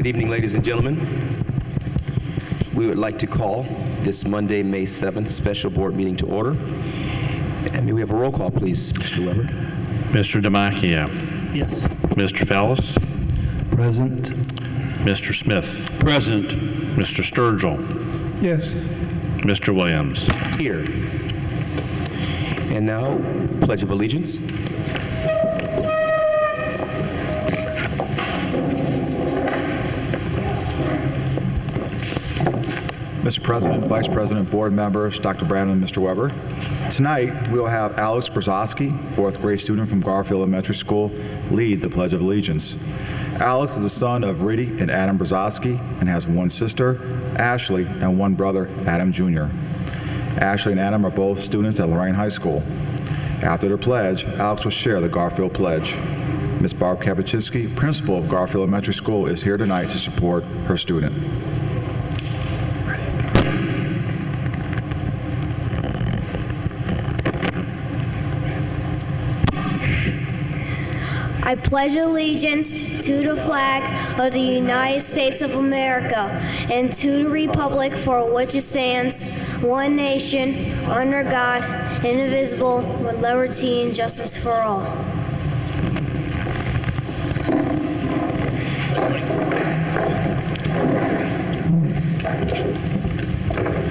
Good evening, ladies and gentlemen. We would like to call this Monday, May 7th, special board meeting to order. And may we have a roll call, please, Mr. Weber? Mr. Damachia. Yes. Mr. Fallis. Present. Mr. Smith. Present. Mr. Sturgill. Yes. Mr. Williams. Here. And now, Pledge of Allegiance. Mr. President, Vice President, board members, Dr. Brandon, and Mr. Weber. Tonight, we will have Alex Brzozowski, fourth grade student from Garfield Elementary School, lead the Pledge of Allegiance. Alex is the son of Riddy and Adam Brzozowski and has one sister, Ashley, and one brother, Adam Jr. Ashley and Adam are both students at Lorain High School. After their pledge, Alex will share the Garfield Pledge. Ms. Barb Kapachitsky, principal of Garfield Elementary School, is here tonight to support her student. I pledge allegiance to the flag of the United States of America and to the republic for which it stands, one nation, under God, indivisible, with liberty and justice for all.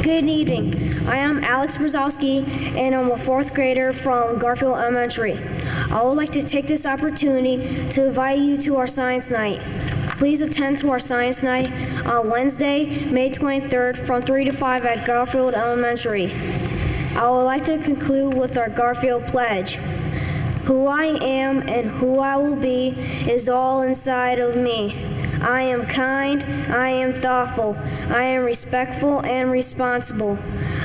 Good evening. I am Alex Brzozowski, and I'm a fourth grader from Garfield Elementary. I would like to take this opportunity to invite you to our science night. Please attend to our science night on Wednesday, May 23rd from 3 to 5 at Garfield Elementary. I would like to conclude with our Garfield Pledge. Who I am and who I will be is all inside of me. I am kind, I am thoughtful, I am respectful and responsible.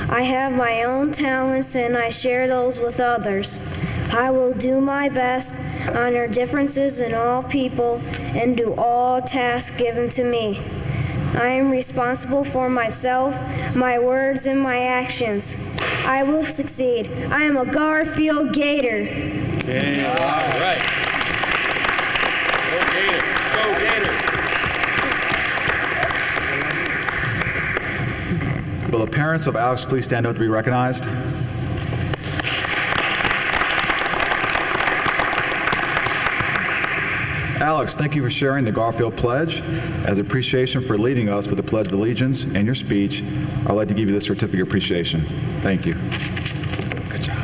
I have my own talents and I share those with others. I will do my best, honor differences in all people, and do all tasks given to me. I am responsible for myself, my words, and my actions. I will succeed. I am a Garfield Gator. Okay, all right. Go Gator. Go Gator. Will the parents of Alex please stand up to be recognized? Alex, thank you for sharing the Garfield Pledge. As appreciation for leading us with the Pledge of Allegiance and your speech, I'd like to give you this certificate of appreciation. Thank you. Good job.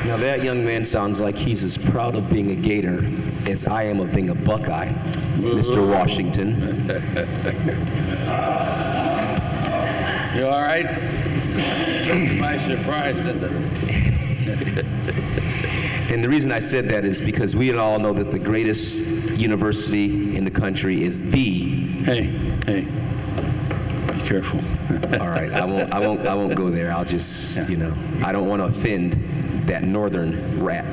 Now that young man sounds like he's as proud of being a Gator as I am of being a Buckeye, Mr. Washington. You all right? Took me by surprise, didn't it? And the reason I said that is because we all know that the greatest university in the country is the. Hey, be careful. All right, I won't go there. I'll just, I don't want to offend that northern rat.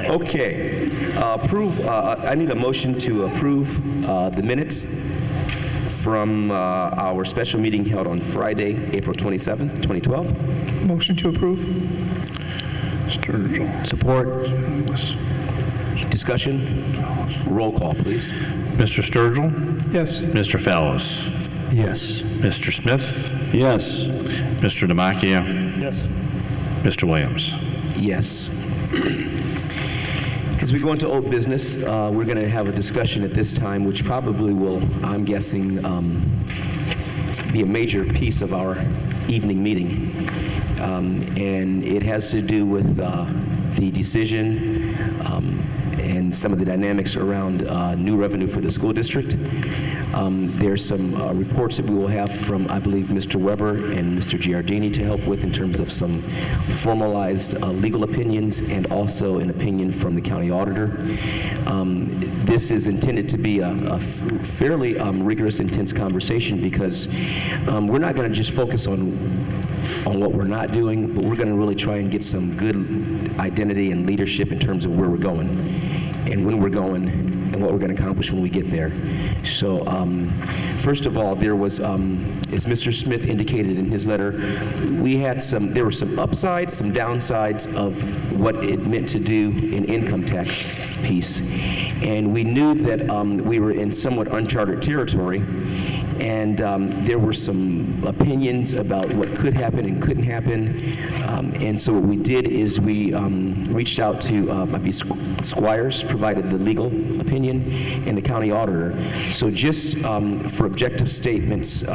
Okay. I need a motion to approve the minutes from our special meeting held on Friday, April 27th, 2012. Motion to approve. Sturgill. Support. Discussion. Roll call, please. Mr. Sturgill. Yes. Mr. Fallis. Yes. Mr. Smith. Yes. Mr. Damachia. Yes. Mr. Williams. Yes. As we go into old business, we're going to have a discussion at this time, which probably will, I'm guessing, be a major piece of our evening meeting. And it has to do with the decision and some of the dynamics around new revenue for the school district. There's some reports that we will have from, I believe, Mr. Weber and Mr. Giardini to help with in terms of some formalized legal opinions and also an opinion from the county auditor. This is intended to be a fairly rigorous, intense conversation because we're not going to just focus on what we're not doing, but we're going to really try and get some good identity and leadership in terms of where we're going and when we're going and what we're going to accomplish when we get there. So, first of all, there was, as Mr. Smith indicated in his letter, there were some upsides, some downsides of what it meant to do an income tax piece. And we knew that we were in somewhat uncharted territory, and there were some opinions about what could happen and couldn't happen. And so what we did is we reached out to Squires, provided the legal opinion, and the county auditor. So just for objective statements,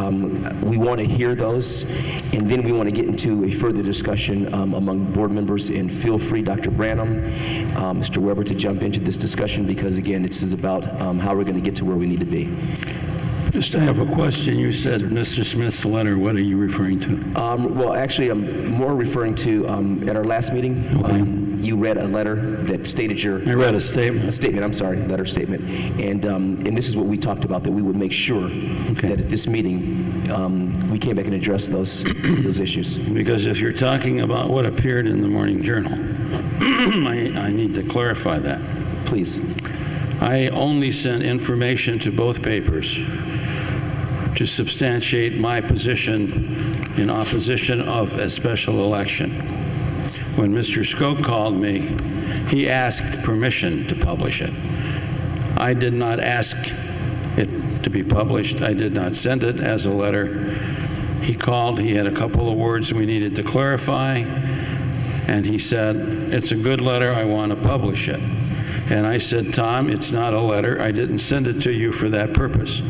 we want to hear those, and then we want to get into a further discussion among board members. And feel free, Dr. Branham, Mr. Weber, to jump into this discussion, because again, this is about how we're going to get to where we need to be. Just I have a question. You said Mr. Smith's letter. What are you referring to? Well, actually, I'm more referring to at our last meeting. Okay. You read a letter that stated your. I read a statement. A statement. I'm sorry, letter statement, and this is what we talked about, that we would make sure that at this meeting we came back and addressed those issues. Because if you're talking about what appeared in the Morning Journal, I need to clarify that. Please. I only sent information to both papers to substantiate my position in opposition of a special election. When Mr. Skoke called me, he asked permission to publish it. I did not ask it to be published. I did not send it as a letter. He called, he had a couple of words we needed to clarify, and he said, "It's a good letter, I want to publish it." And I said, "Tom, it's not a letter. I didn't send it to you for that purpose."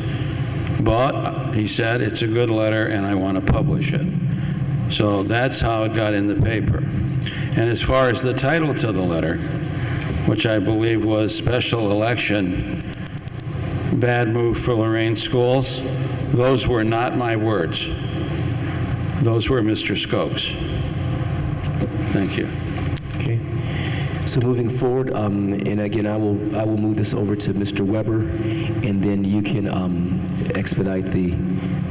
But he said, "It's a good letter and I want to publish it." So that's how it got in the paper. And as far as the title to the letter, which I believe was Special Election, Bad Move for Lorain Schools, those were not my words. Those were Mr. Skoke's. Thank you. Okay. So moving forward, and again, I will move this over to Mr. Weber, and then you can expedite the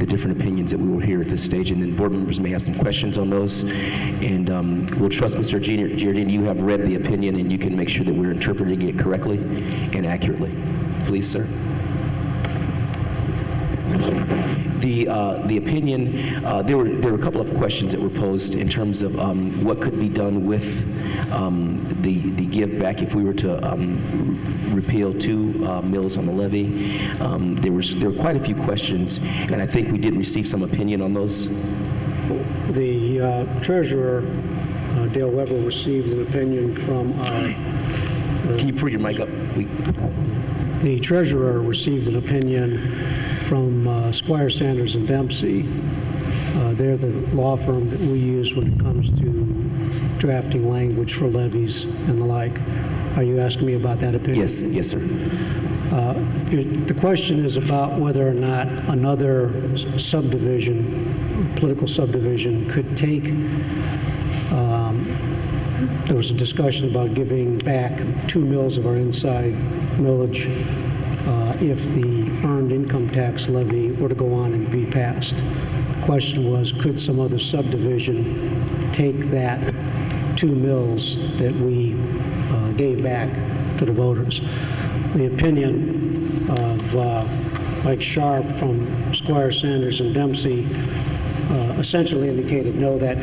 different opinions that we will hear at this stage, and then board members may have some questions on those, and we'll trust Mr. Giardini. You have read the opinion, and you can make sure that we're interpreting it correctly and accurately. Please, sir. The opinion, there were a couple of questions that were posed in terms of what could be done with the give back if we were to repeal 2 mills on the levy. There were quite a few questions, and I think we did receive some opinion on those. The treasurer, Dale Weber, received an opinion from our... Can you put your mic up? The treasurer received an opinion from Squire, Sanders, and Dempsey. They're the law firm that we use when it comes to drafting language for levies and the like. Are you asking me about that opinion? Yes, sir. The question is about whether or not another subdivision, political subdivision, could take, there was a discussion about giving back 2 mills of our inside millage if the earned income tax levy were to go on and be passed. The question was, could some other subdivision take that 2 mills that we gave back to the voters? The opinion of Mike Sharp from Squire, Sanders, and Dempsey essentially indicated no, that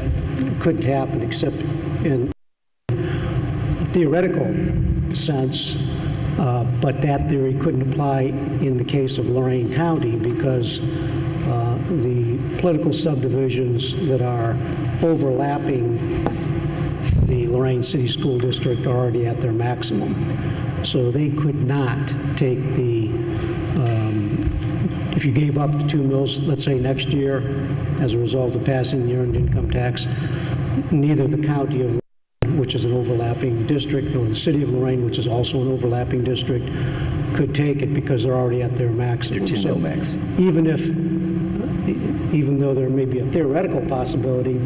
couldn't happen except in a theoretical sense, but that theory couldn't apply in the case of Lorain County because the political subdivisions that are overlapping the Lorain City School District are already at their maximum. So they could not take the, if you gave up the 2 mills, let's say next year, as a result of passing the earned income tax, neither the county of Lorain, which is an overlapping district, nor the city of Lorain, which is also an overlapping district, could take it because they're already at their maximum. Their 10 mil max. Even though there may be a theoretical possibility,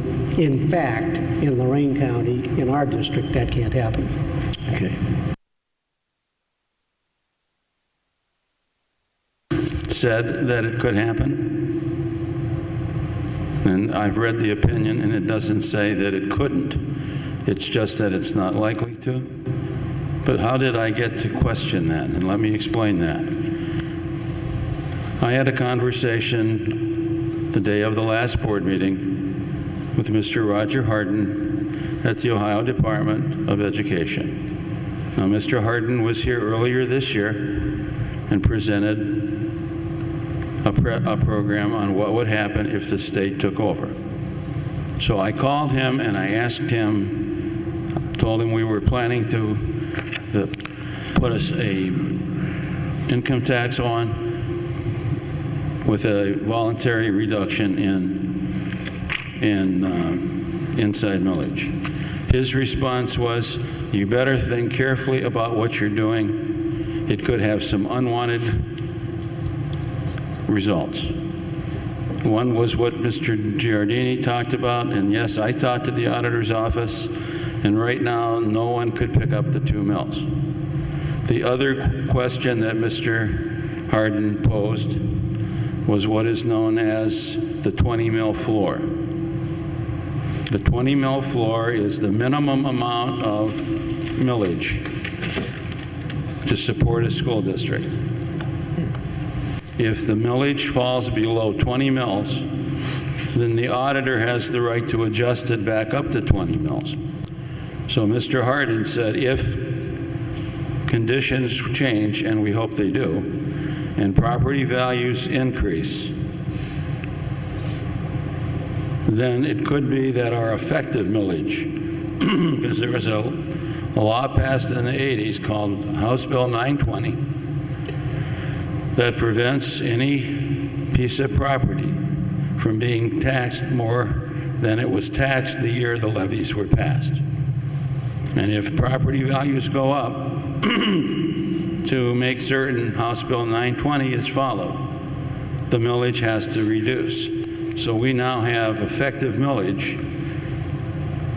in fact, in Lorain County, in our district, that can't happen. Okay. Said that it could happen. And I've read the opinion, and it doesn't say that it couldn't. It's just that it's not likely to. But how did I get to question that? And let me explain that. I had a conversation the day of the last board meeting with Mr. Roger Harden at the Ohio Department of Education. Now, Mr. Harden was here earlier this year and presented a program on what would happen if the state took over. So I called him and I asked him, told him we were planning to put us a income tax on with a voluntary reduction in inside millage. His response was, you better think carefully about what you're doing. It could have some unwanted results. One was what Mr. Giardini talked about, and yes, I talked to the auditor's office, and right now, no one could pick up the 2 mills. The other question that Mr. Harden posed was what is known as the 20 mill floor. The 20 mill floor is the minimum amount of millage to support a school district. If the millage falls below 20 mills, then the auditor has the right to adjust it back up to 20 mills. So Mr. Harden said if conditions change, and we hope they do, and property values increase, then it could be that our effective millage, because there was a law passed in the 80s called House Bill 920 that prevents any piece of property from being taxed more than it was taxed the year the levies were passed. And if property values go up, to make certain House Bill 920 is followed, the millage has to reduce. So we now have effective millage.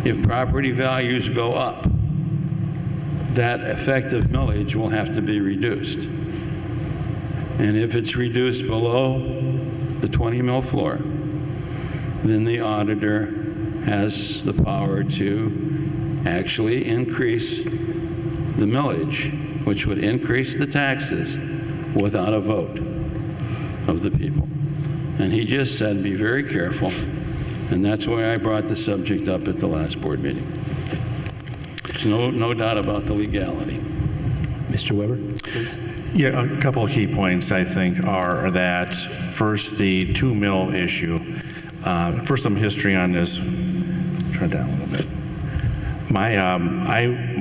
If property values go up, that effective millage will have to be reduced. And if it's reduced below the 20 mill floor, then the auditor has the power to actually increase the millage, which would increase the taxes without a vote of the people. And he just said, be very careful. And that's why I brought the subject up at the last board meeting. There's no doubt about the legality. Mr. Weber, please. Yeah, a couple of key points, I think, are that first, the 2 mill issue. First, some history on this. Turn it down a little bit.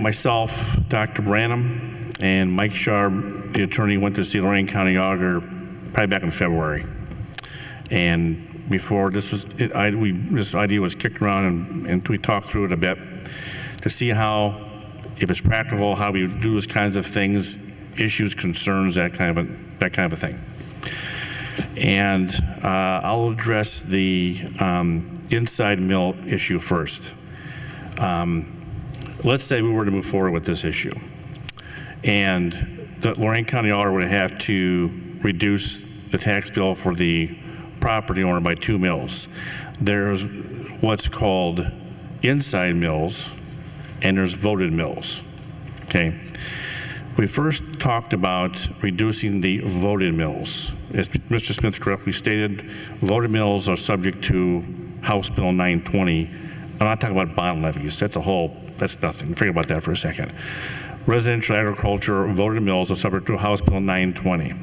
Myself, Dr. Branham, and Mike Sharp, the attorney, went to see Lorain County Auditor probably back in February. And before this idea was kicked around, and we talked through it a bit to see how, if it's practical, how we do those kinds of things, issues, concerns, that kind of a thing. And I'll address the inside mill issue first. Let's say we were to move forward with this issue, and the Lorain County Auditor would have to reduce the tax bill for the property owner by 2 mills. There's what's called inside mills, and there's voted mills. Okay. We first talked about reducing the voted mills. As Mr. Smith correctly stated, voted mills are subject to House Bill 920. I'm not talking about bond levies. That's nothing. Forget about that for a second. Residential agriculture voted mills are subject to House Bill 920.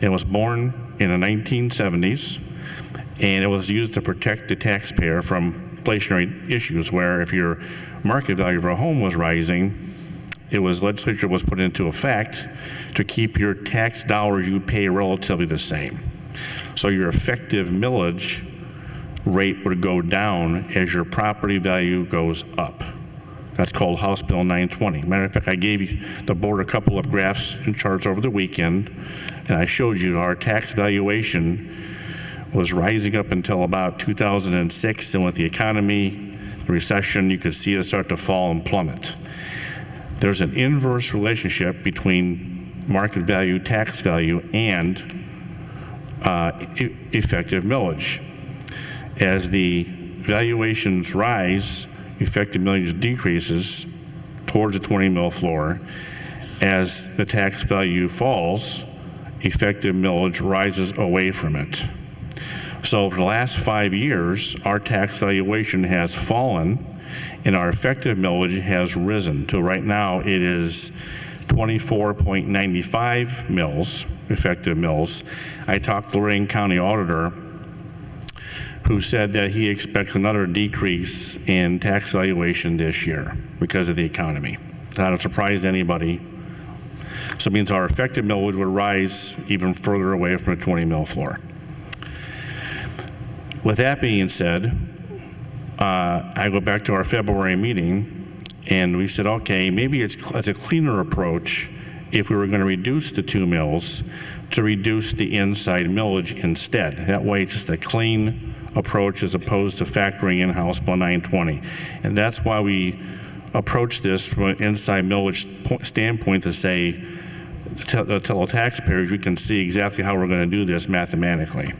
It was born in the 1970s, and it was used to protect the taxpayer from inflationary issues where if your market value of a home was rising, legislature was put into effect to keep your tax dollars you pay relatively the same. So your effective millage rate would go down as your property value goes up. That's called House Bill 920. Matter of fact, I gave the board a couple of graphs and charts over the weekend, and I showed you our tax valuation was rising up until about 2006, and with the economy, the recession, you could see it start to fall and plummet. There's an inverse relationship between market value, tax value, and effective millage. As the valuations rise, effective millage decreases towards the 20 mill floor, As the tax value falls, effective millage rises away from it. So for the last 5 years, our tax valuation has fallen and our effective millage has risen to right now it is 24.95 mills, effective mills. I talked to Lorain County Auditor, who said that he expects another decrease in tax valuation this year because of the economy. Not a surprise to anybody. So it means our effective millage would rise even further away from the 20 mill floor. With that being said, I go back to our February meeting, and we said, okay, maybe it's a cleaner approach if we were going to reduce the 2 mills to reduce the inside millage instead. That way, it's just a clean approach as opposed to factoring in House Bill 920. And that's why we approach this from an inside millage standpoint to say, tell the taxpayers, you can see exactly how we're going to do this mathematically.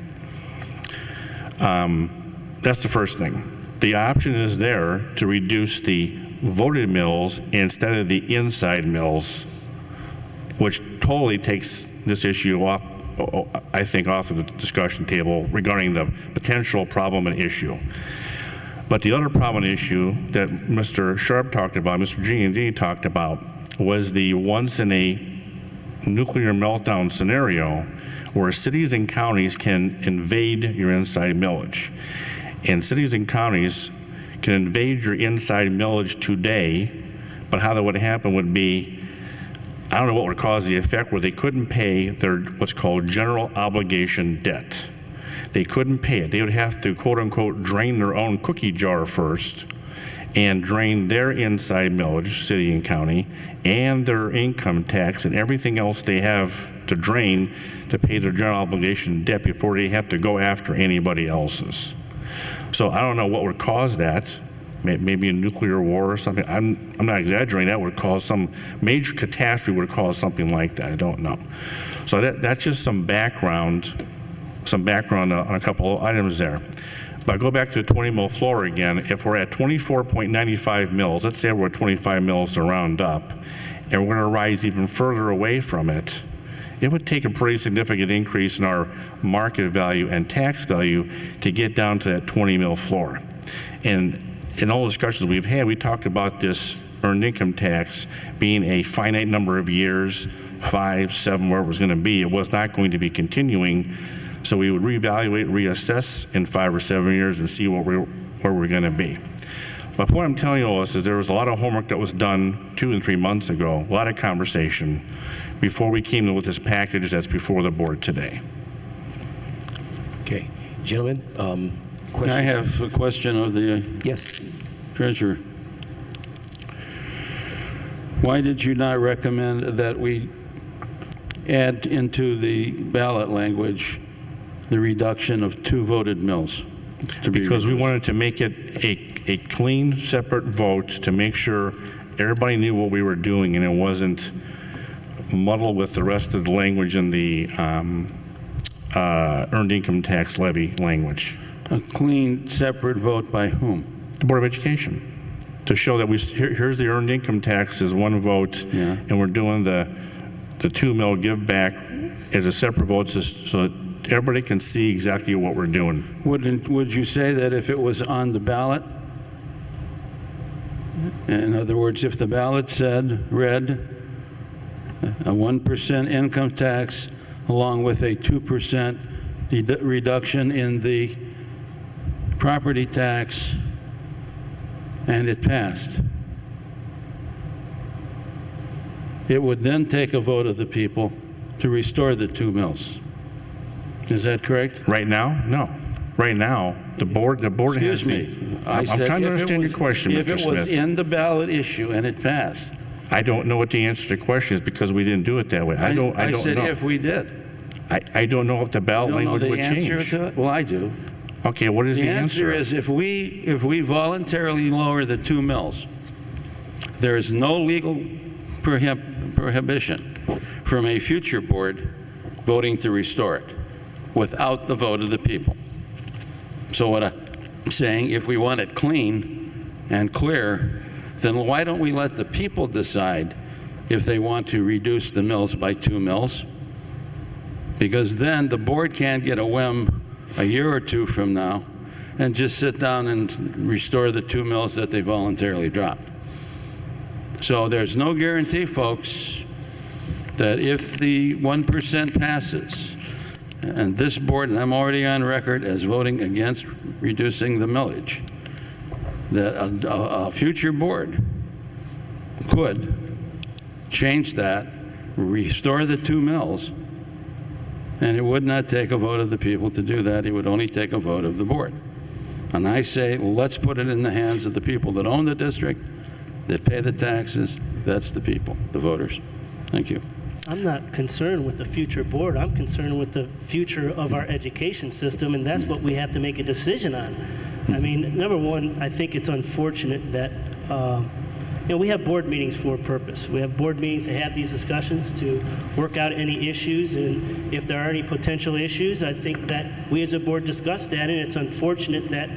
That's the first thing. The option is there to reduce the voted mills instead of the inside mills, which totally takes this issue off, I think, off of the discussion table regarding the potential problem and issue. But the other problem and issue that Mr. Sharp talked about, Mr. G&D talked about, was the once in a nuclear meltdown scenario where cities and counties can invade your inside millage. And cities and counties can invade your inside millage today, but how that would happen would be, I don't know what would cause the effect where they couldn't pay their what's called general obligation debt. They couldn't pay it. They would have to, quote unquote, drain their own cookie jar first and drain their inside millage, city and county, and their income tax and everything else they have to drain to pay their general obligation debt before they have to go after anybody else's. So I don't know what would cause that. Maybe a nuclear war or something. I'm not exaggerating. That would cause some major catastrophe would cause something like that. I don't know. So that's just some background on a couple of items there. But I go back to the 20 mil floor again. If we're at 24.95 mils, let's say we're at 25 mils to round up, and we're going to rise even further away from it, it would take a pretty significant increase in our market value and tax value to get down to that 20 mil floor. And in all the discussions we've had, we talked about this earned income tax being a finite number of years, 5, 7, wherever it was going to be. It was not going to be continuing. So we would reevaluate, reassess in 5 or 7 years and see where we're going to be. My point I'm telling you all is there was a lot of homework that was done 2 and 3 months ago, a lot of conversation before we came in with this package that's before the board today. Okay. Gentlemen, questions? I have a question of the Yes. treasurer. Why did you not recommend that we add into the ballot language the reduction of 2 voted mills? Because we wanted to make it a clean, separate vote to make sure everybody knew what we were doing and it wasn't muddled with the rest of the language in the earned income tax levy language. A clean, separate vote by whom? The Board of Education, to show that here's the earned income tax as one vote, Yeah. and we're doing the 2 mil give back as a separate vote so that everybody can see exactly what we're doing. Would you say that if it was on the ballot, in other words, if the ballot read a 1% income tax along with a 2% reduction in the property tax, and it passed, it would then take a vote of the people to restore the 2 mills? Is that correct? Right now, no. Right now, the board has Excuse to. me. I'm trying to understand your question, If Mr. it was Smith. in the ballot issue and it passed. I don't know what the answer to the question is because we didn't do it that way. I don't I said know. if we did. I don't know if the ballot You don't know language the would answer change. to it? Well, I do. Okay, what is The the answer is if we voluntarily lower the 2 mills, there is no legal prohibition from a future board voting to restore it without the vote of the people. So what I'm saying, if we want it clean and clear, then why don't we let the people decide if they want to reduce the mills by 2 mills, because then the board can't get a whim a year or two from now and just sit down and restore the 2 mills that they voluntarily dropped. So there's no guarantee, folks, that if the 1% passes, and this board, and I'm already on record as voting against reducing the millage, that a future board could change that, restore the 2 mills, and it would not take a vote of the people to do that. It would only take a vote of the board. And I say, let's put it in the hands of the people that own the district, that pay the taxes. That's the people, the voters. Thank you. I'm not concerned with the future board. I'm concerned with the future of our education system, and that's what we have to make a decision on. I mean, number one, I think it's unfortunate that we have board meetings for a purpose. We have board meetings to have these discussions, to work out any issues, and if there are any potential issues, I think that we as a board discuss that, and it's unfortunate that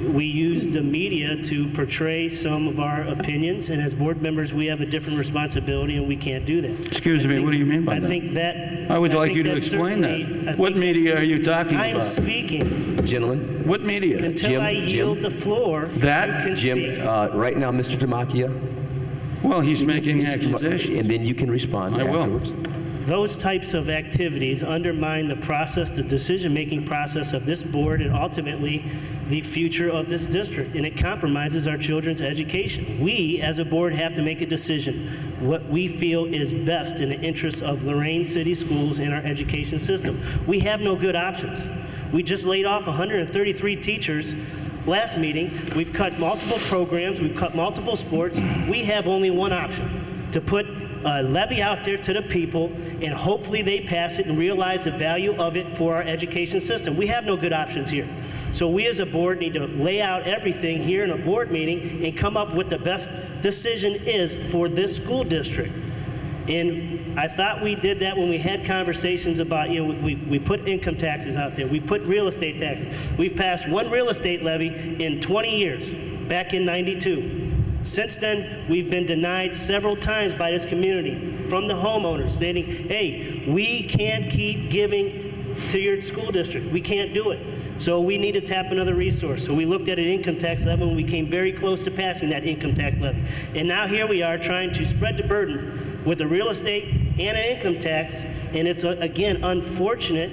we use the media to portray some of our opinions, and as board members, we have a different responsibility, and we can't do that. Excuse me, what do you mean by that? I think that... I would like you to explain that. What media are you talking about? I am speaking. Gentlemen, What media? Until I yield the floor, That, you can Jim, speak. right now, Mr. Demakia, Well, he's making accusations. and then you can respond I will. afterwards. Those types of activities undermine the process, the decision-making process of this board, and ultimately the future of this district, and it compromises our children's education. We, as a board, have to make a decision what we feel is best in the interests of Lorain City Schools and our education system. We have no good options. We just laid off 133 teachers last meeting. We've cut multiple programs. We've cut multiple sports. We have only one option: to put a levy out there to the people, and hopefully they pass it and realize the value of it for our education system. We have no good options here. So we as a board need to lay out everything here in a board meeting and come up with the best decision is for this school district. And I thought we did that when we had conversations about, we put income taxes out there. We put real estate taxes. We've passed one real estate levy in 20 years, back in '92. Since then, we've been denied several times by this community from the homeowners stating, hey, we can't keep giving to your school district. We can't do it. So we need to tap another resource. So we looked at an income tax levy, and we came very close to passing that income tax levy. And now here we are trying to spread the burden with a real estate and an income tax. And it's, again, unfortunate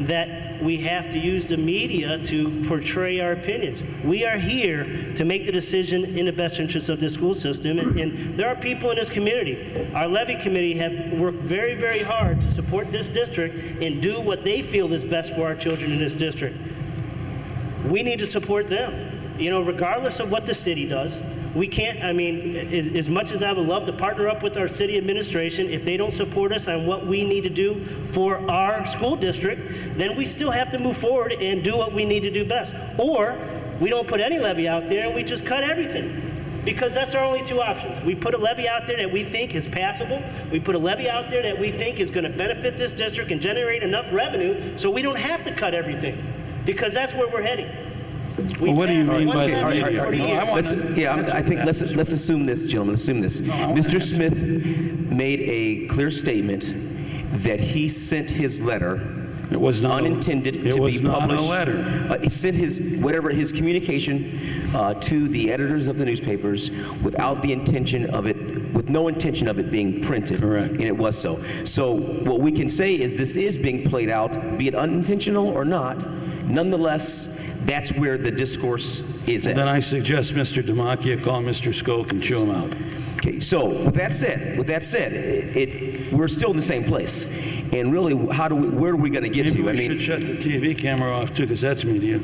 that we have to use the media to portray our opinions. We are here to make the decision in the best interest of the school system, and there are people in this community. Our levy committee have worked very, very hard to support this district and do what they feel is best for our children in this district. We need to support them, regardless of what the city does. We can't, as much as I would love to partner up with our city administration, if they don't support us on what we need to do for our school district, then we still have to move forward and do what we need to do best. Or we don't put any levy out there and we just cut everything. Because that's our only two options. We put a levy out there that we think is passable. We put a levy out there that we think is going to benefit this district and generate enough revenue so we don't have to cut everything. Because that's where we're heading. Well, what do you mean by All right, that? all right. I think let's assume this, gentlemen. Assume this. Mr. Smith made a clear statement that he sent his letter. It was not unintended to be It was not a published. letter. He sent his communication to the editors of the newspapers without the intention of it, with no intention of it being printed. Correct. And it was so. So what we can say is this is being played out, be it unintentional or not. Nonetheless, that's where the discourse is at. Then I suggest Mr. Demakia call Mr. Skoke and chew him out. Okay, so with that said, we're still in the same place. And really, where are we going to get Maybe to? we should shut the TV camera off too, because that's media.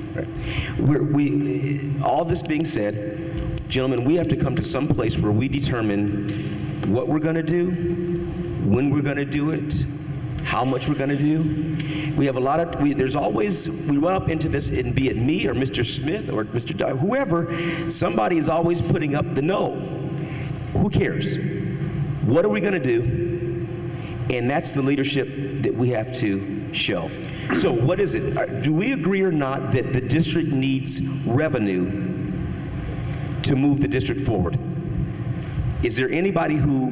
All this being said, gentlemen, we have to come to some place where we determine what we're going to do, when we're going to do it, how much we're going to do. We have a lot of, we run up into this, and be it me or Mr. Smith or Mr. Doug, whoever, somebody is always putting up the no. Who cares? What are we going to do? And that's the leadership that we have to show. So what is it? Do we agree or not that the district needs revenue to move the district forward? Is there anybody who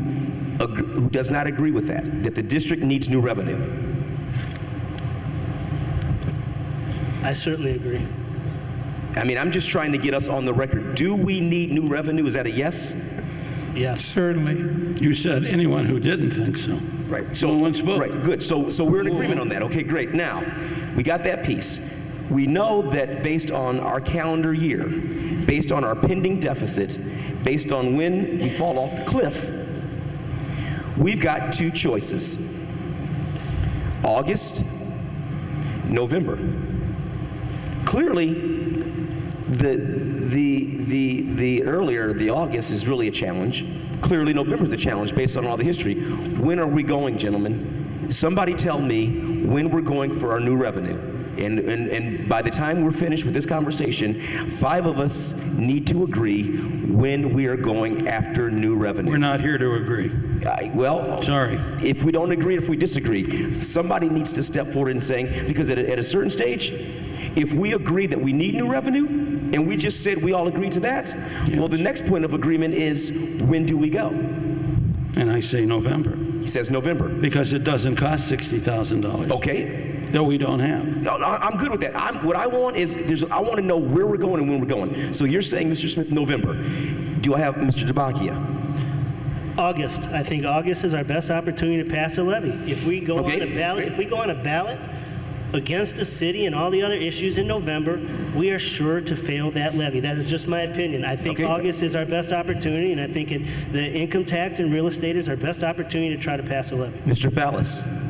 does not agree with that the district needs new revenue? I certainly agree. I mean, I'm just trying to get us on the record. Do we need new revenue? Is that a yes? Yes. Certainly. You said anyone who didn't think so. Right. No one spoke. Right, good. So we're in agreement on that. Okay, great. Now, we got that piece. We know that based on our calendar year, based on our pending deficit, based on when we fall off the cliff, we've got two choices. August, November. Clearly, the earlier, the August is really a challenge. Clearly, November is a challenge based on all the history. When are we going, gentlemen? Somebody tell me when we're going for our new revenue. And by the time we're finished with this conversation, 5 of us need to agree when we are going after new revenue. We're not here to agree. Well, Sorry. if we don't agree, if we disagree, somebody needs to step forward and saying, because at a certain stage, if we agree that we need new revenue, and we just said we all agree to that, well, the next point of agreement is, when do we go? And I say November, He says November. because it doesn't cost $60,000. Okay. That we don't have. No, I'm good with that. What I want is, I want to know where we're going and when we're going. So you're saying, Mr. Smith, November. Do I have Mr. Jabakia? August. I think August is our best opportunity to pass a levy. If we go Okay. on a ballot against the city and all the other issues in November, we are sure to fail that levy. That is just my opinion. I think Okay. August is our best opportunity, and I think the income tax and real estate is our best opportunity to try to pass a levy. Mr. Fallis?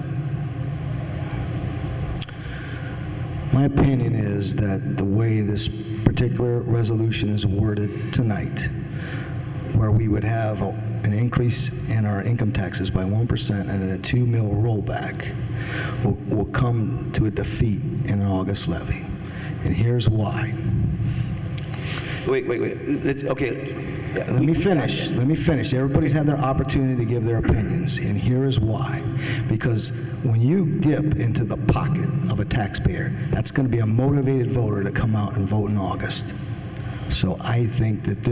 My opinion is that the way this particular resolution is worded tonight, where we would have an increase in our income taxes by 1% and then a 2 mil rollback, will come to a defeat in an August levy. And here's why. Wait. Okay. Let me finish. Everybody's had their opportunity to give their opinions, and here is why. Because when you dip into the pocket of a taxpayer, that's going to be a motivated voter to come out and vote in August. So I think that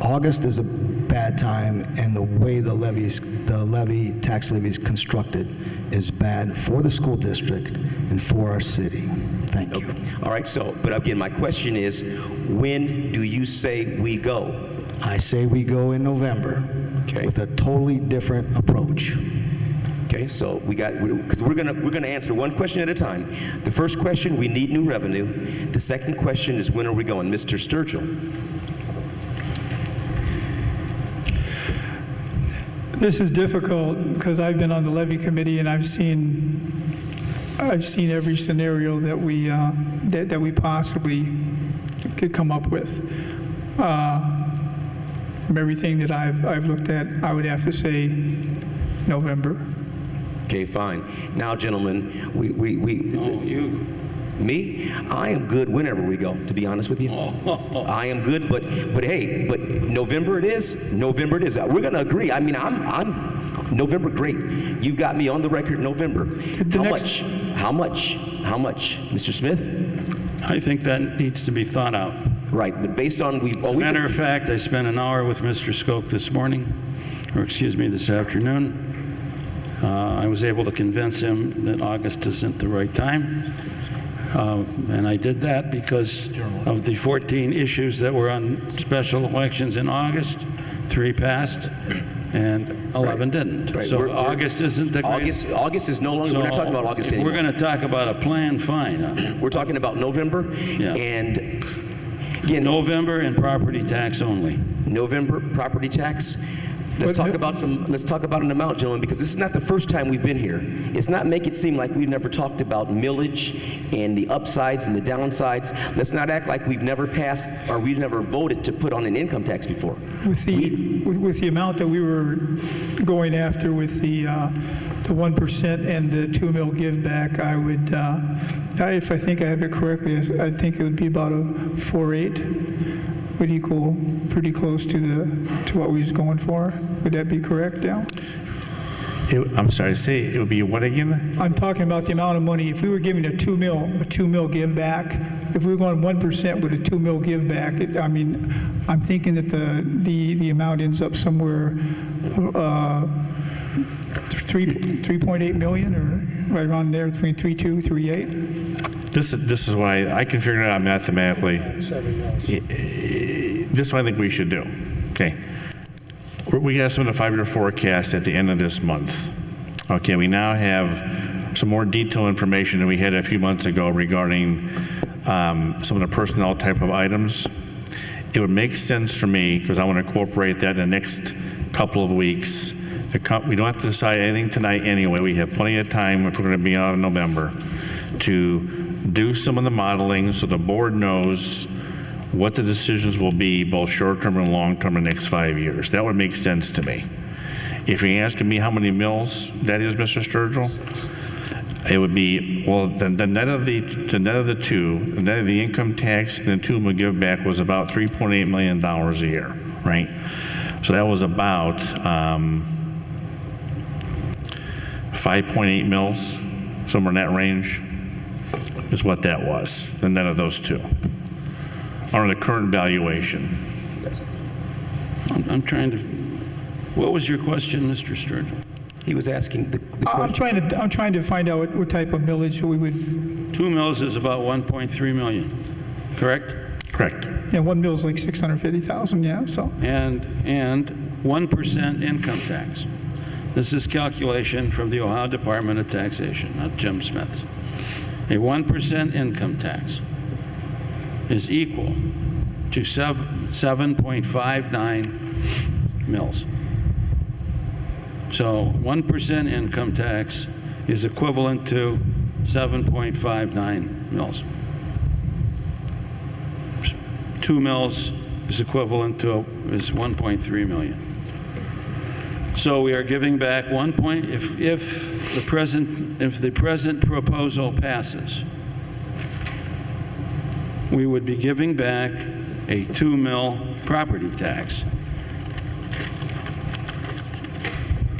August is a bad time, and the way the tax levy is constructed is bad for the school district and for our city. Thank you. All right, but again, my question is, when do you say we go? I say we go in November with a totally different approach. Okay, so because we're gonna answer one question at a time. The first question, we need new revenue. The second question is, when are we going? Mr. Sturgill. This is difficult because I've been on the levy committee and I've seen every scenario that we possibly could come up with. From everything that I've looked at, I would have to say November. Okay, fine. Now, gentlemen, me? I am good whenever we go, to be honest with you. I am good, but November it is. November it is. We're going to agree. I mean, I'm November, great. You've got me on the record, November. How much, Mr. Smith? I think that needs to be thought out. Right, but based on As a matter of fact, I spent an hour with Mr. Skoke this afternoon. I was able to convince him that August isn't the right time. And I did that because of the 14 issues that were on special elections in August. 3 passed and 11 didn't. Right. So August isn't the great. August is no longer, we're not talking about August if anymore. we're going to talk about a plan, fine. We're talking about November. Yeah. And again, November and property tax only. November property tax. Let's talk about an amount, gentlemen, because this is not the first time we've been here. Let's not make it seem like we've never talked about millage and the upsides and the downsides. Let's not act like we've never passed or we've never voted to put on an income tax before. With the amount that we were going after with the 1% and the 2 mil give back, I would, if I think I have it correctly, I think it would be about a 4.8. Would equal pretty close to what we was going for. Would that be correct, Dal? I'm sorry, say it would be what again? I'm talking about the amount of money. If we were giving a 2 mil give back, if we were going 1% with a 2 mil give back, I mean, I'm thinking that the amount ends up somewhere 3.8 million, or right around there, between 3.2, 3.8. This is why I can figure it out mathematically. This is what I think we should do. Okay. We got some of the 5-year forecast at the end of this month. Okay, we now have some more detailed information than we had a few months ago regarding some of the personnel type of items. It would make sense for me, because I want to incorporate that in the next couple of weeks. We don't have to decide anything tonight anyway. We have plenty of time if we're going to be out in November to do some of the modeling so the board knows what the decisions will be, both short-term and long-term, in the next 5 years. That would make sense to me. If you're asking me how many mills that is, Mr. Sturgill, it would be, well, the net of the net of the income tax and the 2 mil give back was about $3.8 million a year, right? So that was about 5.8 mils, somewhere in that range, is what that was, the net of those two, on the current valuation. I'm trying to, what was your question, Mr. Sturgill? He was asking the I'm question. trying to find out what type of millage we would, 2 mills is about 1.3 million, correct? Correct. yeah, 1 mill's like 650,000, yeah, so. And 1% income tax. This is calculation from the Ohio Department of Taxation, not Jim Smith's. A 1% income tax is equal to 7.59 mils. So 1% income tax is equivalent to 7.59 mils. 2 mils is equivalent to is 1.3 million. So we are giving back if the present proposal passes, we would be giving back a 2 mil property tax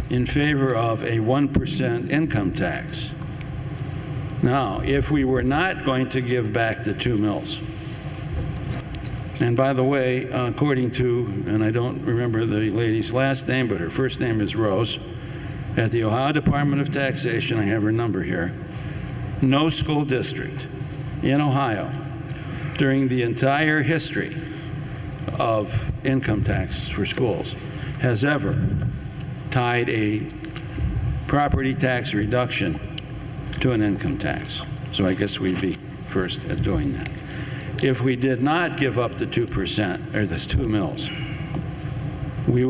in favor of a 1% income tax. Now, if we were not going to give back the 2 mils, and by the way, according to, and I don't remember the lady's last name, but her first name is Rose, at the Ohio Department of Taxation, I have her number here, no school district in Ohio during the entire history of income tax for schools has ever tied a property tax reduction to an income tax. So I guess we'd be first at doing that. If we did not give up the 2%, or this 2 mils, we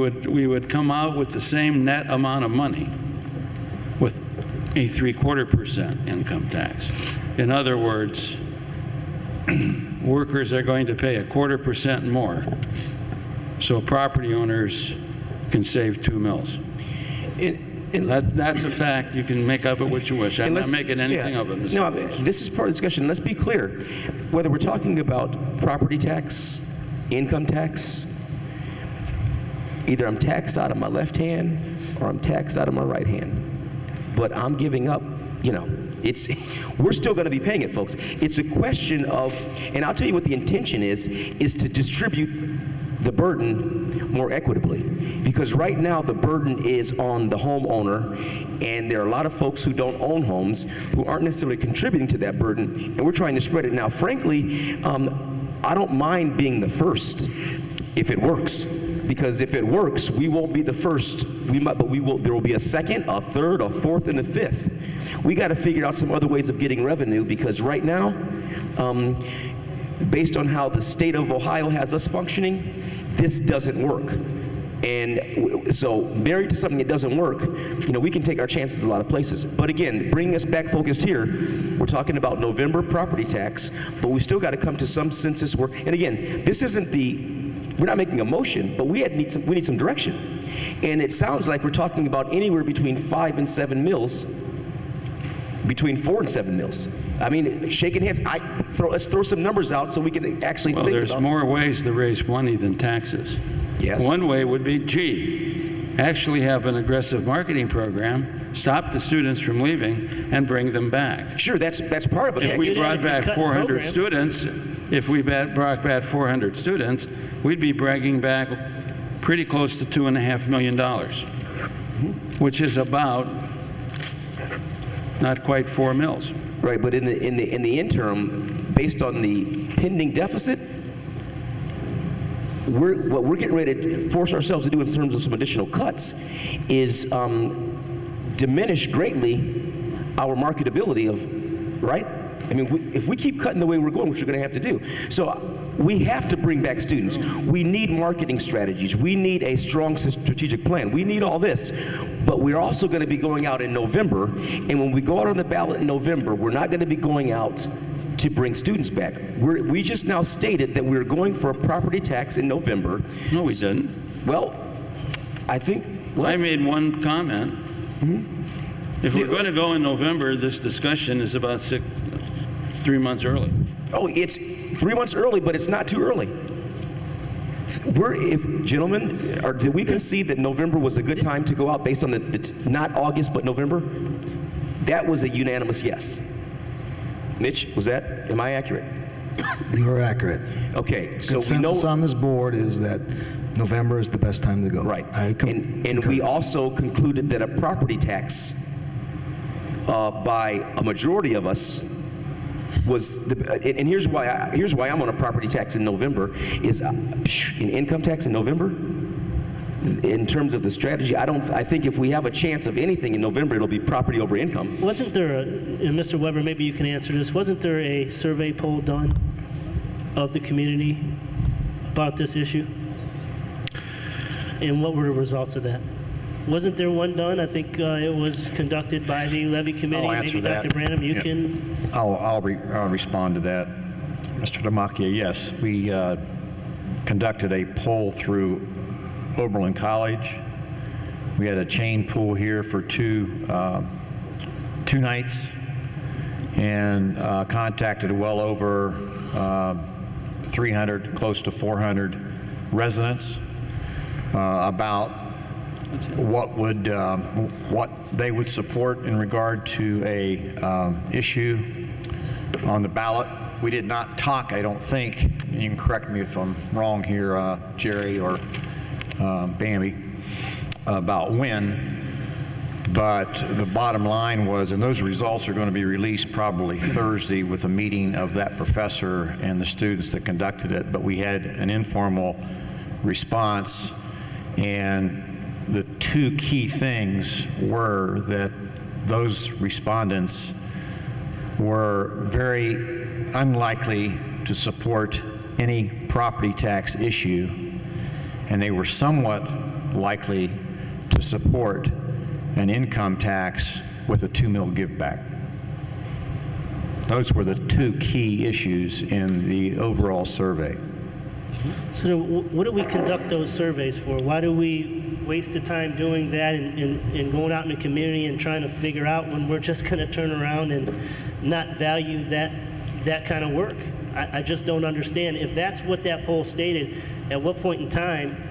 would come out with the same net amount of money with a 3/4% income tax. In other words, workers are going to pay 1/4% more, so property owners can save 2 mils. That's a fact. You can make of it what you wish. I'm not making anything of it, Mr. No, this is part of the discussion. Let's be clear. Whether we're talking about property tax, income tax, either I'm taxed out of my left hand or I'm taxed out of my right hand. But I'm giving up, we're still going to be paying it, folks. It's a question of, and I'll tell you what the intention is to distribute the burden more equitably. Because right now the burden is on the homeowner, and there are a lot of folks who don't own homes who aren't necessarily contributing to that burden, and we're trying to spread it. Now, frankly, I don't mind being the first if it works, because if it works, we won't be the first. There will be a second, a third, a fourth, and a fifth. We got to figure out some other ways of getting revenue, because right now, based on how the state of Ohio has us functioning, this doesn't work. And so married to something that doesn't work, we can take our chances a lot of places. But again, bringing us back focused here, we're talking about November property tax, but we still got to come to some census where, and again, this isn't we're not making a motion, but we need some direction. And it sounds like we're talking about anywhere between 5 and 7 mills, between 4 and 7 mills. I mean, shaking hands, let's throw some numbers out so we can actually think about it. There's more ways to raise money than taxes. Yes. One way would be, actually have an aggressive marketing program, stop the students from leaving, and bring them back. Sure, that's part of it. If we you brought could back cut 400 programs. students, we'd be bringing back pretty close to $2.5 million, which is about not quite 4 mills. Right, but in the interim, based on the pending deficit, what we're getting ready to force ourselves to do in terms of some additional cuts is diminish greatly our marketability of, right? I mean, if we keep cutting the way we're going, which we're going to have to do. So we have to bring back students. We need marketing strategies. We need a strong strategic plan. We need all this. But we're also going to be going out in November. And when we go out on the ballot in November, we're not going to be going out to bring students back. We just now stated that we're going for a property tax in November. No, we didn't. Well, I think... I made one comment. If we're going to go in November, this discussion is about 3 months early. Oh, it's 3 months early, but it's not too early. Gentlemen, did we concede that November was a good time to go out based on not August, but November? That was a unanimous yes. Mitch, am I accurate? You are accurate. Okay, so we know... Consensus on this board is that November is the best time to go. Right. And we also concluded that a property tax by a majority of us was and here's why I'm on a property tax in November is an income tax in November. In terms of the strategy, I think if we have a chance of anything in November, it'll be property over income. Wasn't there and Mr. Weber, maybe you can answer this, wasn't there a survey poll done of the community about this issue? And what were the results of that? Wasn't there one done? I think it was conducted by the levy committee. I'll answer maybe that. Dr. Branham, you Yeah. can. I'll respond to that. Mr. Demakia, yes, we conducted a poll through Oberlin College. We had a chain pool here for two nights and contacted well over 300, close to 400 residents about what they would support in regard to a issue on the ballot. We did not talk, I don't think, and you can correct me if I'm wrong here, Jerry or Bambi, about when, but the bottom line was, and those results are going to be released probably Thursday with a meeting of that professor and the students that conducted it, but we had an informal response, and the two key things were that those respondents were very unlikely to support any property tax issue, and they were somewhat likely to support an income tax with a 2 mil give back. Those were the two key issues in the overall survey. So what do we conduct those surveys for? Why do we waste the time doing that and going out in the community and trying to figure out when we're just going to turn around and not value that kind of work? I just don't understand. If that's what that poll stated, at what point in time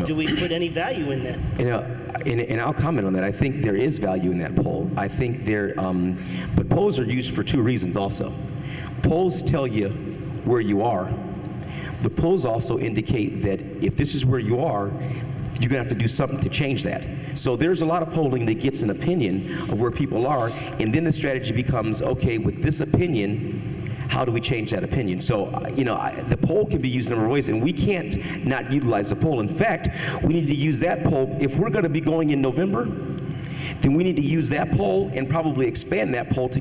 do we put any value in that? And I'll comment on that. I think there is value in that poll. I think but polls are used for two reasons also. Polls tell you where you are. But polls also indicate that if this is where you are, you're going to have to do something to change that. So there's a lot of polling that gets an opinion of where people are, and then the strategy becomes, okay, with this opinion, how do we change that opinion? So, the poll can be used in a number of ways, and we can't not utilize the poll. In fact, we need to use that poll. If we're going to be going in November, then we need to use that poll and probably expand that poll to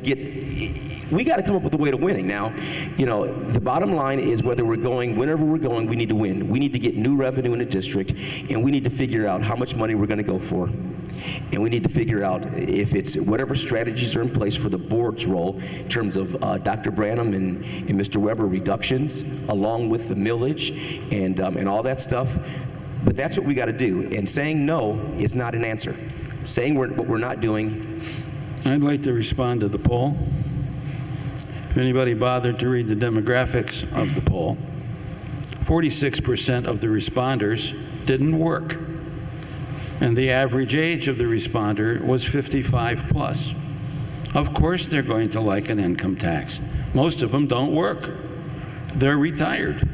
we got to come up with a way to winning. Now, the bottom line is whenever we're going, we need to win. We need to get new revenue in the district, and we need to figure out how much money we're going to go for. And we need to figure out if it's whatever strategies are in place for the board's role in terms of Dr. Branham and Mr. Weber reductions, along with the millage and all that stuff. But that's what we got to do. And saying no is not an answer. Saying what we're not doing. I'd like to respond to the poll. If anybody bothered to read the demographics of the poll, 46% of the responders didn't work. and the average age of the responder was 55 plus. Of course they're going to like an income tax. Most of them don't work. They're retired.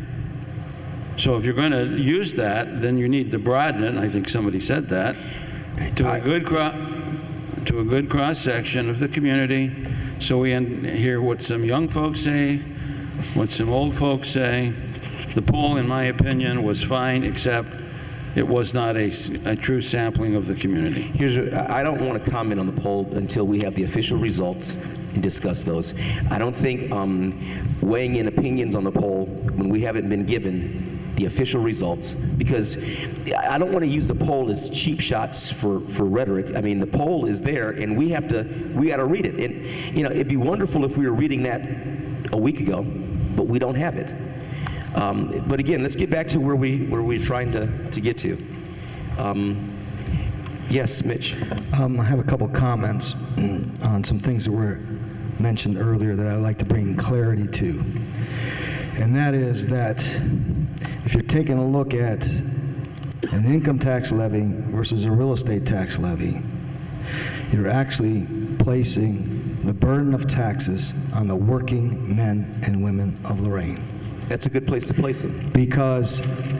So if you're going to use that, then you need to broaden it, and I think somebody said that, to a good cross-section of the community, so we hear what some young folks say, what some old folks say. The poll, in my opinion, was fine, except it was not a true sampling of the community. I don't want to comment on the poll until we have the official results and discuss those. I don't think weighing in opinions on the poll when we haven't been given the official results, because I don't want to use the poll as cheap shots for rhetoric. I mean, the poll is there, and we got to read it. And it'd be wonderful if we were reading that a week ago, but we don't have it. But again, let's get back to where we're trying to get to. Yes, Mitch. I have a couple comments on some things that were mentioned earlier that I'd like to bring clarity to. And that is that if you're taking a look at an income tax levy versus a real estate tax levy, you're actually placing the burden of taxes on the working men and women of Lorain. That's a good place to place it. Because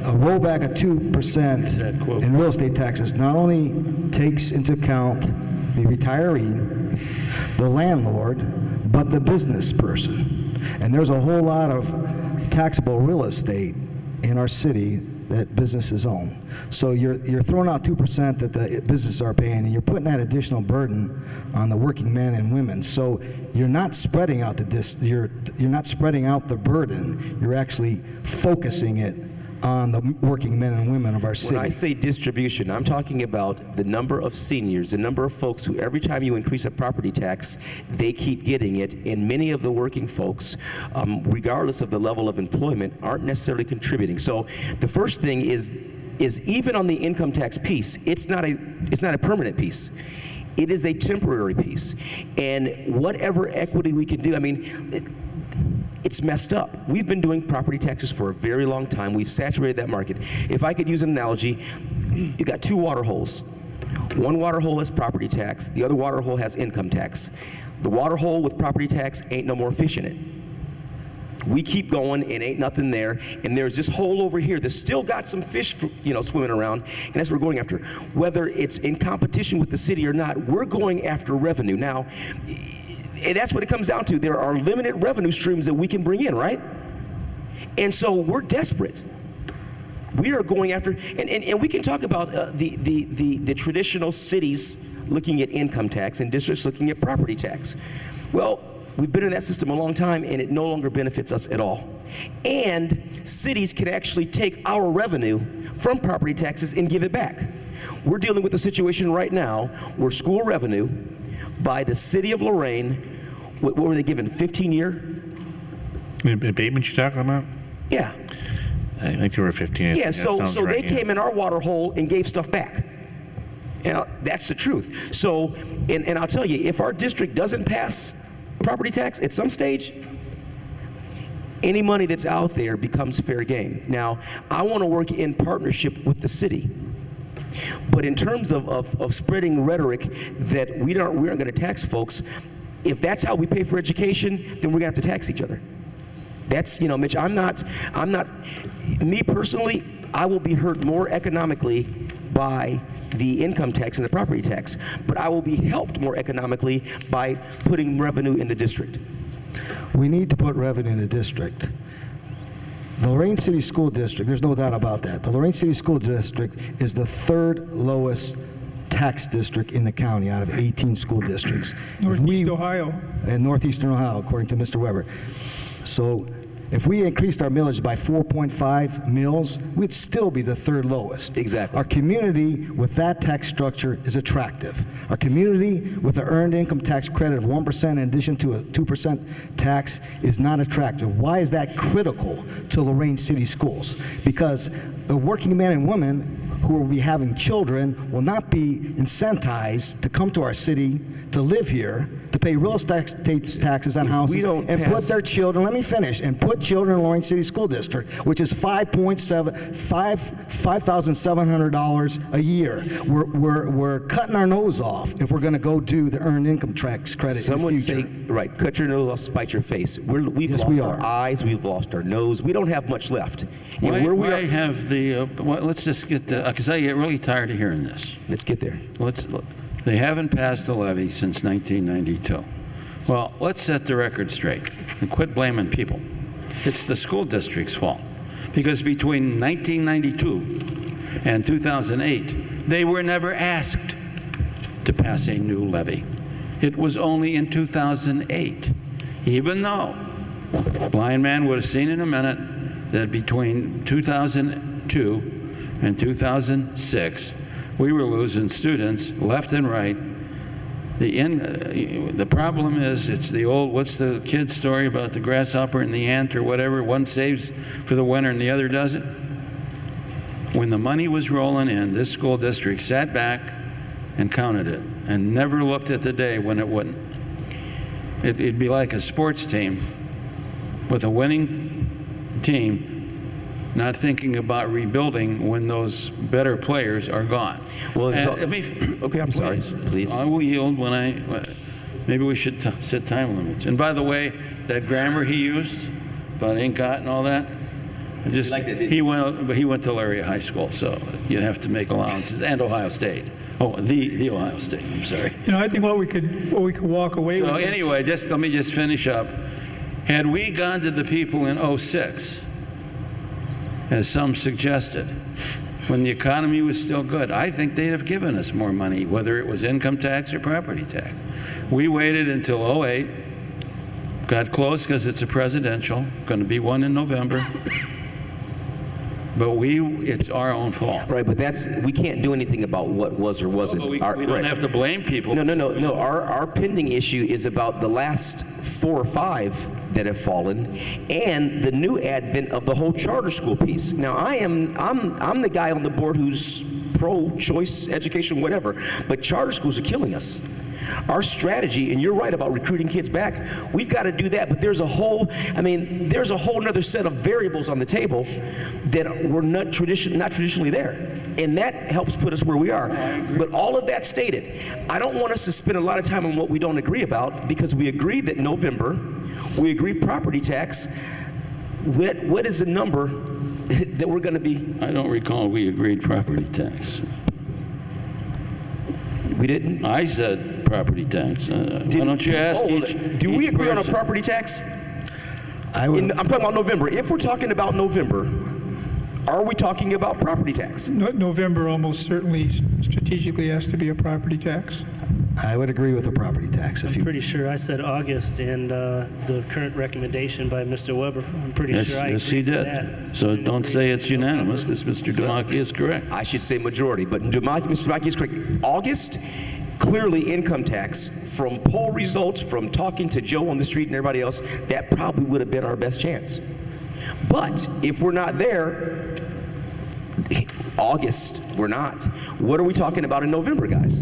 a rollback of 2% in real estate taxes not only takes into account the retiree, the landlord, but the business person. And there's a whole lot of taxable real estate in our city that businesses own. So you're throwing out 2% that the businesses are paying, and you're putting that additional burden on the working men and women. So you're not spreading out you're not spreading out the burden. You're actually focusing it on the working men and women of our city. When I say distribution, I'm talking about the number of seniors, the number of folks who every time you increase a property tax, they keep getting it, and many of the working folks, regardless of the level of employment, aren't necessarily contributing. So the first thing is even on the income tax piece, it's not a permanent piece. It is a temporary piece. And whatever equity we can do, I mean, it's messed up. We've been doing property taxes for a very long time. We've saturated that market. If I could use an analogy, you got two water holes. One water hole has property tax, the other water hole has income tax. The water hole with property tax ain't no more fish in it. We keep going and ain't nothing there, and there's this hole over here that's still got some fish, swimming around, and that's what we're going after. Whether it's in competition with the city or not, we're going after revenue. Now, and that's what it comes down to. There are limited revenue streams that we can bring in, right? And so we're desperate. We are going after, and we can talk about the traditional cities looking at income tax and districts looking at property tax. Well, we've been in that system a long time, and it no longer benefits us at all. And cities can actually take our revenue from property taxes and give it back. We're dealing with a situation right now where school revenue by the city of Lorain, what were they given, 15-year? Abatement you're talking about? Yeah. I think they were 15. Yeah, so they came in our water hole and gave stuff back. That's the truth. So, and I'll tell you, if our district doesn't pass property tax at some stage, any money that's out there becomes fair game. Now, I want to work in partnership with the city. But in terms of spreading rhetoric that we aren't going to tax folks, if that's how we pay for education, then we're going to have to tax each other. That's, Mitch, I'm not, me personally, I will be hurt more economically by the income tax and the property tax, but I will be helped more economically by putting revenue in the district. We need to put revenue in the district. The Lorain City School District, there's no doubt about that. The Lorain City School District is the third lowest tax district in the county out of 18 school districts. Northeast Ohio. In Northeastern Ohio, according to Mr. Weber. So if we increased our millage by 4.5 mills, we'd still be the third lowest. Exactly. Our community with that tax structure is attractive. Our community with an earned income tax credit of 1% in addition to a 2% tax is not attractive. Why is that critical to Lorain City Schools? Because the working men and women who will be having children will not be incentivized to come to our city to live here, to to pay real estate taxes on houses don't and put pass- their children, let me finish, and put children in Lorain City School District, which is $5,700 a year. We're cutting our nose off if we're going to go do the earned income tax credit Some in the would future. say, right, cut your nose off, spite your face. We've Yes, lost we our are. eyes, we've lost our nose. We don't have much left. And Why, where we why are, have the, let's just get the, because I get really tired of hearing this. let's get there. They haven't passed the levy since 1992. Well, let's set the record straight and quit blaming people. It's the school district's fault. Because between 1992 and 2008, they were never asked to pass a new levy. It was only in 2008, even though blind man would have seen in a minute that between 2002 and 2006, we were losing students left and right. The problem is, it's the old, what's the kid's story about the grasshopper and the ant or whatever? One saves for the winter and the other doesn't. When the money was rolling in, this school district sat back and counted it and never looked at the day when it wouldn't. It'd be like a sports team with a winning team not thinking about rebuilding when those better players are gone. Well, it's And, okay, I'm sorry. Please. I will yield when maybe we should set time limits. And by the way, that grammar he used about ain't got and all that, he went to Elyria High School, so you have to make allowances, and Ohio State. Oh, the Ohio State, I'm sorry. I think what we could walk away with. So anyway, let me just finish up. Had we gone to the people in '06, as some suggested, when the economy was still good, I think they'd have given us more money, whether it was income tax or property tax. We waited until '08, got close because it's a presidential, going to be one in November. But it's our own fault. Right, but we can't do anything about what was or wasn't. But we don't have to blame people. No. Our pending issue is about the last 4 or 5 that have fallen, and the new advent of the whole charter school piece. Now, I'm the guy on the board who's pro-choice education, whatever, but charter schools are killing us. Our strategy, and you're right about recruiting kids back, we've got to do that, but there's a whole nother set of variables on the table that were not traditionally there. And that helps put us where we are. But all of that stated, I don't want us to spend a lot of time on what we don't agree about, because we agree that November, we agree property tax. What is the number that we're going to be? I don't recall we agreed property tax. We didn't? I said property tax. Why don't you ask each Do we each agree on a person? property tax? I'm I'm talking about November. If we're talking about November, are we talking about property tax? November almost certainly strategically has to be a property tax. I would agree with the property tax if I'm you. pretty sure I said August, and the current recommendation by Mr. Weber, I'm pretty sure I Yes, he agreed with did. that. So don't say it's unanimous, because Mr. Damaki is correct. I should say majority, but Mr. Dumaki is correct. August, clearly income tax. From poll results, from talking to Joe on the street and everybody else, that probably would have been our best chance. But if we're not there, August, we're not. What are we talking about in November, guys?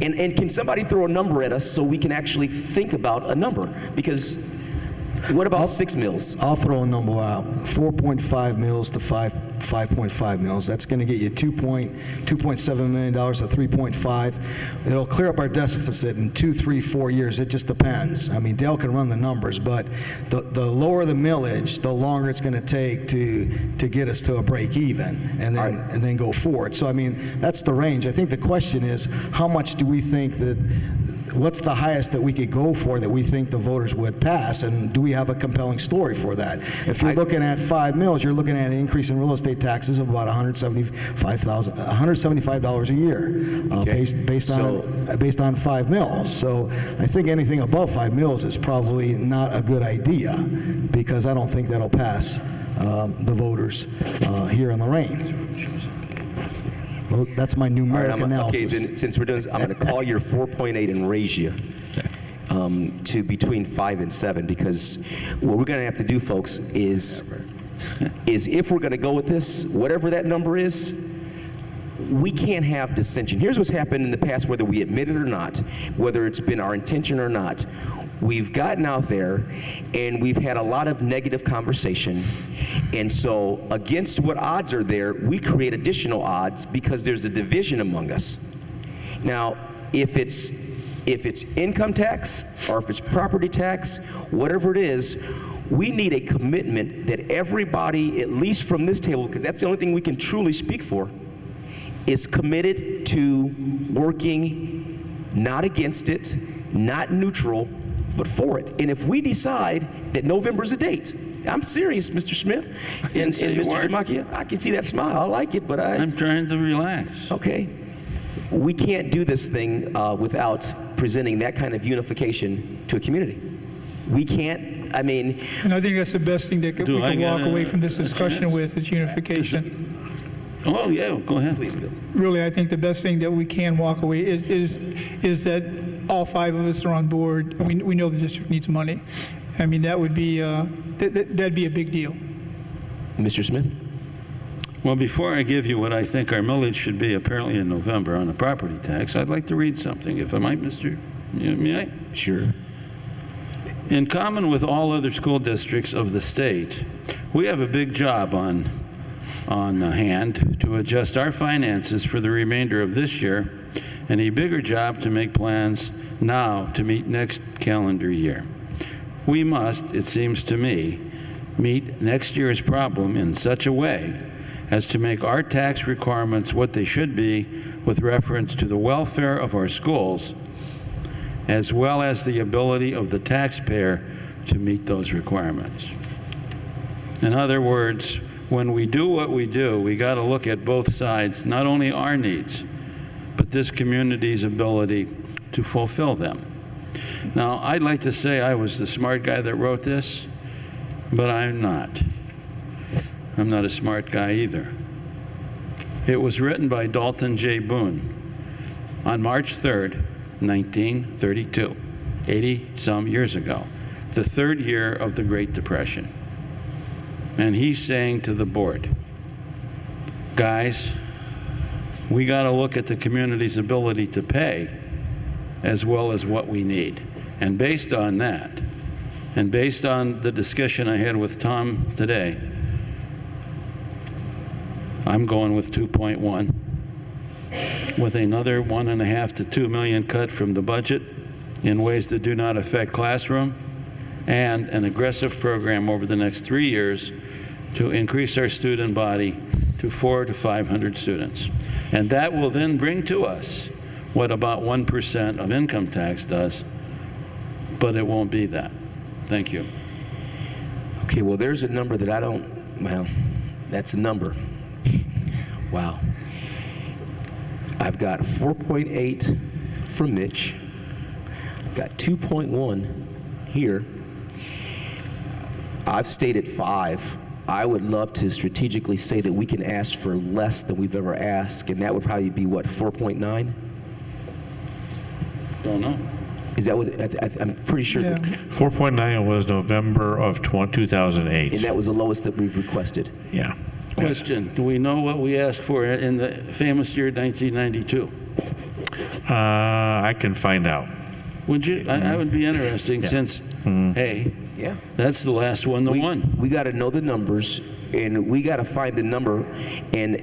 And can somebody throw a number at us so we can actually think about a number? Because what about 6 mills? I'll throw a number out, 4.5 mils to 5.5 mils. That's going to get you $2.7 million to 3.5. It'll clear up our deficit in 2, 3, 4 years. It just depends. I mean, Dale can run the numbers, but the lower the millage, the longer it's going to take to get us to a break even and then go forward. So, I mean, that's the range. I think the question is, how much do we think that, what's the highest that we could go for that we think the voters would pass, and do we have a compelling story for that? If you're looking at 5 mils, you're looking at an increase in real estate taxes of about $175 a year, based on 5 mils. So I think anything above 5 mils is probably not a good idea, because I don't think that'll pass the voters here in Lorain. That's my numeric analysis. Okay, then since we're doing this, I'm going to call your 4.8 and raise you to between 5 and 7, because what we're going to have to do, folks, is if we're going to go with this, whatever that number is, we can't have dissension. Here's what's happened in the past, whether we admit it or not, whether it's been our intention or not. We've gotten out there and we've had a lot of negative conversation. And so against what odds are there, we create additional odds because there's a division among us. Now, if it's income tax or if it's property tax, whatever it is, we need a commitment that everybody, at least from this table, because that's the only thing we can truly speak for, is committed to working not against it, not neutral, but for it. And if we decide that November's a date, I'm serious, Mr. Smith and Mr. Demakia, I can see that smile. I like it, but I'm trying to relax. Okay. We can't do this thing without presenting that kind of unification to a community. We can't, I mean... And I think that's the best thing that we can walk away from this discussion with is unification. Oh, yeah, go ahead. Please, Bill. Really, I think the best thing that we can walk away is that all 5 of us are on board. We know the district needs money. I mean, that would be, that'd be a big deal. Mr. Smith? Well, before I give you what I think our millage should be apparently in November on the property tax, I'd like to read something, if I might, Mr. May I? Sure. In common with all other school districts of the state, we have a big job on hand to adjust our finances for the remainder of this year and a bigger job to make plans now to meet next calendar year. We must, it seems to me, meet next year's problem in such a way as to make our tax requirements what they should be with reference to the welfare of our schools, as well as the ability of the taxpayer to meet those requirements. In other words, when we do what we do, we got to look at both sides, not only our needs, but this community's ability to fulfill them. Now, I'd like to say I was the smart guy that wrote this, but I'm not. I'm not a smart guy either. It was written by Dalton J. Boone on March 3rd, 1932, 80-some years ago, the 3rd year of the Great Depression. And he's saying to the board, guys, we got to look at the community's ability to pay as well as what we need. And based on that, and based on the discussion I had with Tom today, I'm going with 2.1, with another 1.5 to 2 million cut from the budget in ways that do not affect classroom, and an aggressive program over the next 3 years to increase our student body to 400 to 500 students. And that will then bring to us what about 1% of income tax does, but it won't be that. Thank you. Okay, well, there's a number that I don't, well, that's a number. Wow. I've got 4.8 from Mitch. I've got 2.1 here. I've stated 5. I would love to strategically say that we can ask for less than we've ever asked, and that would probably be what, 4.9? Don't know. Is that what, I'm pretty sure Yeah. that, 4.9 was November of 2008. and that was the lowest that we've requested. Yeah. Question, do we know what we asked for in the famous year 1992? I can find out. Would you? I would be interesting since, hey, Yeah. that's the last one that won. We got to know the numbers, and we got to find the number, and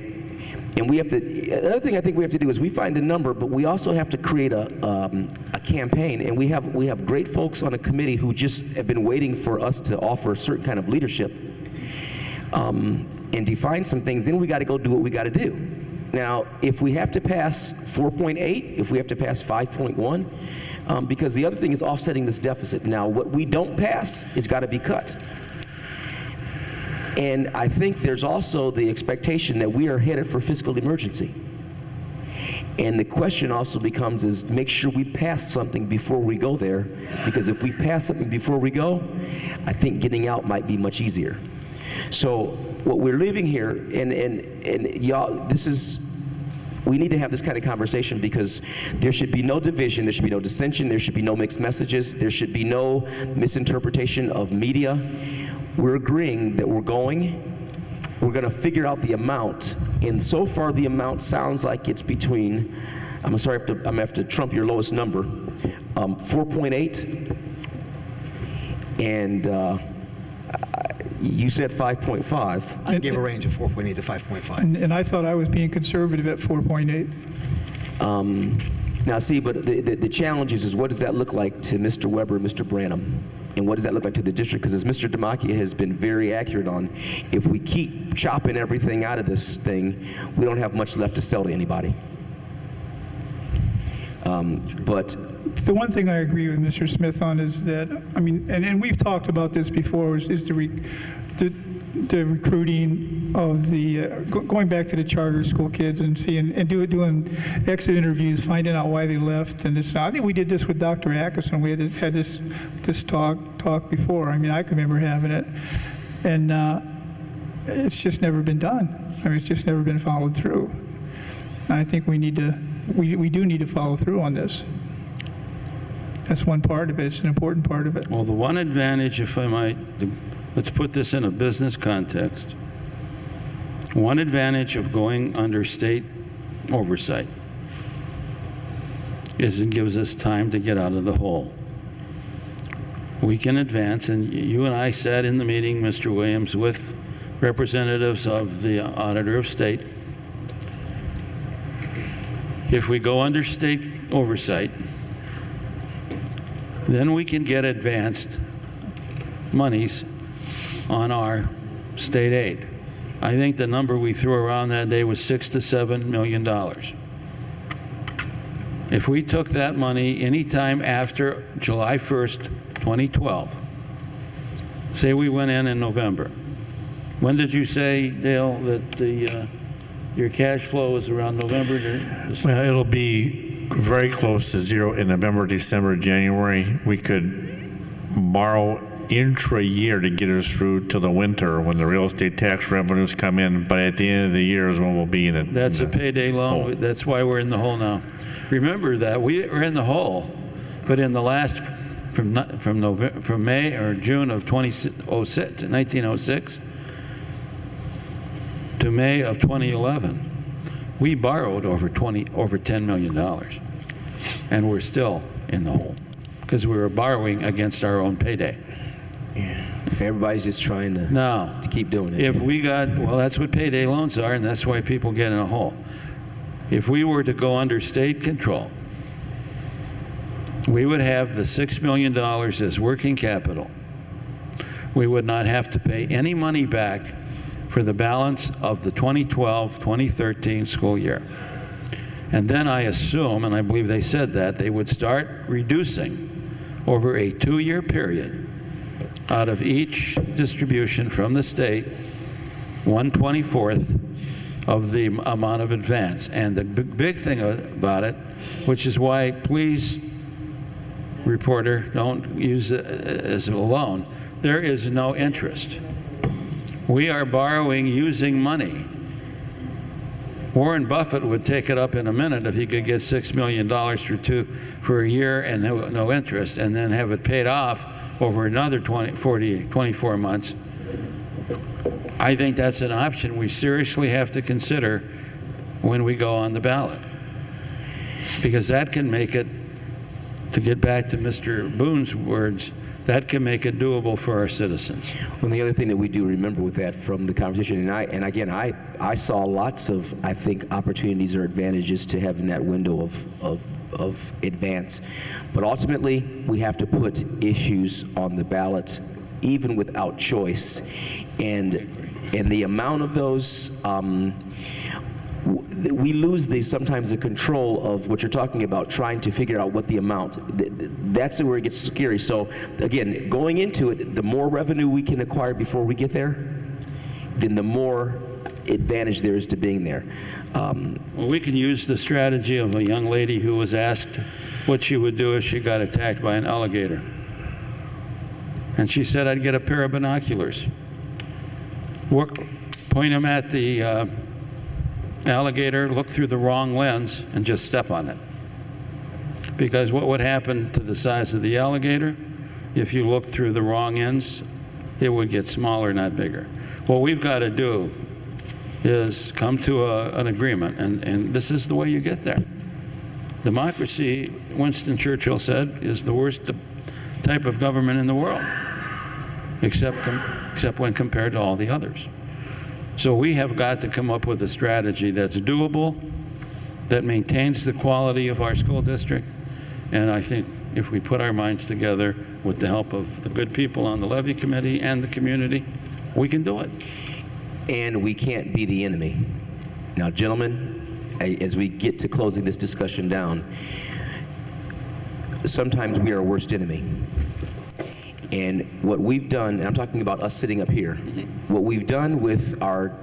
we have to. The other thing I think we have to do is we find the number, but we also have to create a campaign, and we have great folks on a committee who just have been waiting for us to offer a certain kind of leadership, and define some things. Then we got to go do what we got to do. Now, if we have to pass 4.8, if we have to pass 5.1. Because the other thing is offsetting this deficit. Now, what we don't pass is got to be cut. And I think there's also the expectation that we are headed for fiscal emergency. And the question also becomes is make sure we pass something before we go there, because if we pass something before we go, I think getting out might be much easier. So what we're leaving here, and y'all, this is, we need to have this kind of conversation because there should be no division, there should be no dissension, there should be no mixed messages, there should be no misinterpretation of media. We're agreeing that we're going to figure out the amount And so far, the amount sounds like it's between, I'm sorry, I'm going to have to trump your lowest number, 4.8, and you said 5.5. I gave a range of 4.8 to 5.5. And I thought I was being conservative at 4.8. Now, see, but the challenge is what does that look like to Mr. Weber and Mr. Branham? And what does that look like to the district? Because as Mr. Demakia has been very accurate on, if we keep chopping everything out of this thing, we don't have much left to sell to anybody. But The one thing I agree with Mr. Smith on is that, I mean, and we've talked about this before, is the recruiting of the, going back to the charter school kids and seeing, and doing exit interviews, finding out why they left. And this, I think we did this with Dr. Atkinson. We had this talk before. I mean, I can remember having it. And it's just never been done. I mean, it's just never been followed through. And I think we do need to follow through on this. That's one part of it. It's an important part of it. Well, the one advantage, if I might, let's put this in a business context. One advantage of going under state oversight is it gives us time to get out of the hole. We can advance, and you and I sat in the meeting, Mr. Williams, with representatives of the Auditor of State. If we go under state oversight, then we can get advanced monies on our state aid. I think the number we threw around that day was $6 to $7 million. If we took that money anytime after July 1st, 2012, say we went in November. When did you say, Dale, that your cash flow is around November? Well, it'll be very close to zero in November, December, January. We could borrow intra-year to get us through to the winter when the real estate tax revenues come in, but at the end of the year is when we'll be in it. That's a payday loan. hole. That's why we're in the hole now. Remember that we were in the hole, but in the last, from May or June of 1906 to May of 2011, we borrowed over $10 million, and we're still in the hole because we were borrowing against our own payday. yeah, everybody's just trying to Now, keep doing it. if we got, well, that's what payday loans are, and that's why people get in a hole. If we were to go under state control, we would have the $6 million as working capital. We would not have to pay any money back for the balance of the 2012-2013 school year. And then I assume, and I believe they said that, they would start reducing over a 2-year period out of each distribution from the state 1/24th of the amount of advance. And the big thing about it, which is why, please, reporter, don't use it as a loan, there is no interest. We are borrowing using money. Warren Buffett would take it up in a minute if he could get $6 million for a year and no interest, and then have it paid off over another 24 months. I think that's an option we seriously have to consider when we go on the ballot, because that can make it, to get back to Mr. Boone's words, that can make it doable for our citizens. Well, the other thing that we do remember with that from the conversation, and again, I saw lots of, I think, opportunities or advantages to having that window of advance. But ultimately, we have to put issues on the ballot, even without choice. And the amount of those, we lose sometimes the control of what you're talking about, trying to figure out what the amount. That's where it gets scary. So again, going into it, the more revenue we can acquire before we get there, then the more advantage there is to being there. Well, we can use the strategy of a young lady who was asked what she would do if she got attacked by an alligator. And she said, I'd get a pair of binoculars, point them at the alligator, look through the wrong lens, and just step on it. Because what would happen to the size of the alligator? If you look through the wrong ends, it would get smaller, not bigger. What we've got to do is come to an agreement, and this is the way you get there. Democracy, Winston Churchill said, is the worst type of government in the world, except when compared to all the others. So we have got to come up with a strategy that's doable, that maintains the quality of our school district, and I think if we put our minds together with the help of the good people on the levy committee and the community, we can do it. And we can't be the enemy. Now, gentlemen, as we get to closing this discussion down, sometimes we are our worst enemy. And what we've done, and I'm talking about us sitting up here, what we've done with our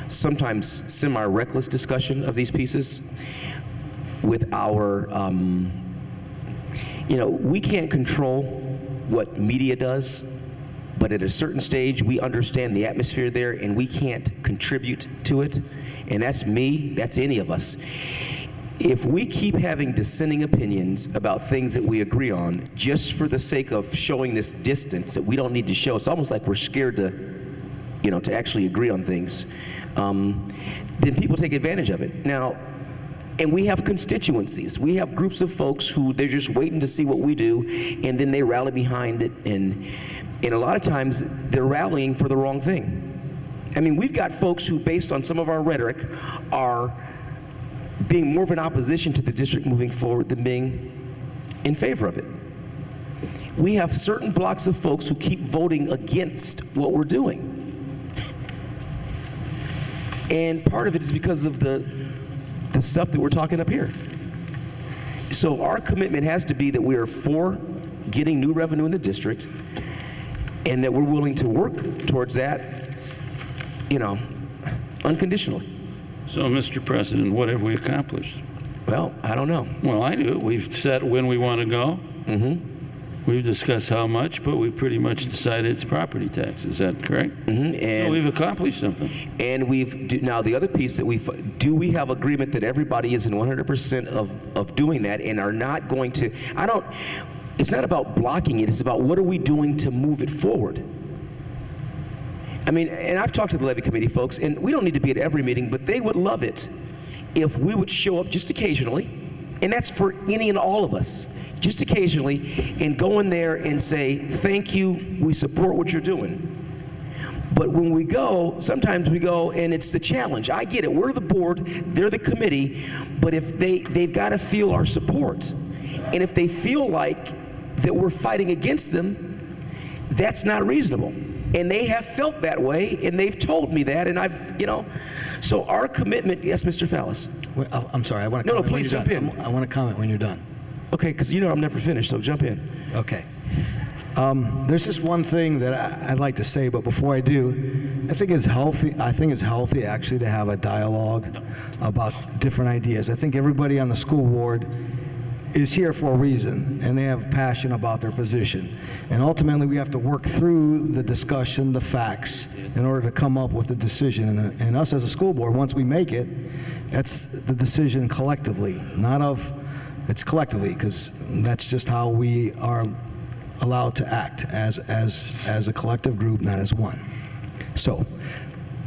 sometimes semi-reckless discussion of these pieces, with our, we can't control what media does, but at a certain stage, we understand the atmosphere there, and we can't contribute to it. And that's me, that's any of us. If we keep having dissenting opinions about things that we agree on, just for the sake of showing this distance that we don't need to show, it's almost like we're scared to actually agree on things, then people take advantage of it. Now, and we have constituencies. We have groups of folks who they're just waiting to see what we do, and then they rally behind it, and a lot of times they're rallying for the wrong thing. I mean, we've got folks who, based on some of our rhetoric, are being more of an opposition to the district moving forward than being in favor of it. We have certain blocks of folks who keep voting against what we're doing. And part of it is because of the stuff that we're talking up here. So our commitment has to be that we are for getting new revenue in the district, and that we're willing to work towards that, unconditionally. So, Mr. President, what have we accomplished? Well, I don't know. Well, I do. We've set when we want to go. Mm-hmm. We've discussed how much, but we pretty much decided it's property tax. Is that correct? Mm-hmm. And so we've accomplished something. And now the other piece that we have agreement that everybody is in 100% of doing that and are not going to, it's not about blocking it, it's about what are we doing to move it forward. I mean, and I've talked to the levy committee folks, and we don't need to be at every meeting, but they would love it if we would show up just occasionally, and that's for any and all of us, just occasionally, and go in there and say, thank you, we support what you're doing. But when we go, sometimes we go, and it's the challenge. I get it, we're the board, they're the committee, but if they've got to feel our support. And if they feel like that we're fighting against them, that's not reasonable. And they have felt that way, and they've told me that, and so our commitment, yes, Mr. Fallis. Wait, I'm sorry, I want to comment. No, please jump in. I want to comment when you're done. Okay, because I'm never finished, so jump in. Okay. There's just one thing that I'd like to say, but before I do, I think it's healthy actually to have a dialogue about different ideas. I think everybody on the school board is here for a reason, and they have passion about their position. And ultimately, we have to work through the discussion, the facts, in order to come up with a decision. And us as a school board, once we make it, that's the decision collectively, it's collectively, because that's just how we are allowed to act as a collective group, not as one. So,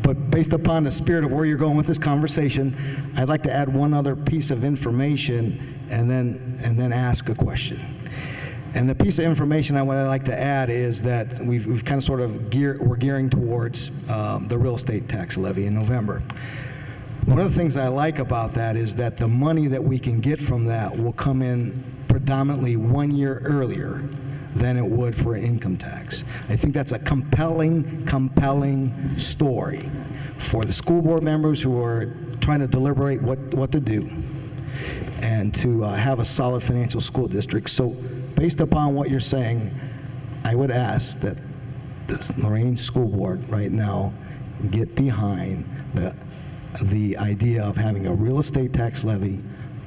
but based upon the spirit of where you're going with this conversation, I'd like to add one other piece of information and then ask a question. And the piece of information I'd like to add is that we've kind of sort of we're gearing towards the real estate tax levy in November. One of the things that I like about that is that the money that we can get from that will come in predominantly 1 year earlier than it would for an income tax. I think that's a compelling story for the school board members who are trying to deliberate what to do and to have a solid financial school district. So based upon what you're saying, I would ask that the Lorain School Board right now get behind the idea of having a real estate tax levy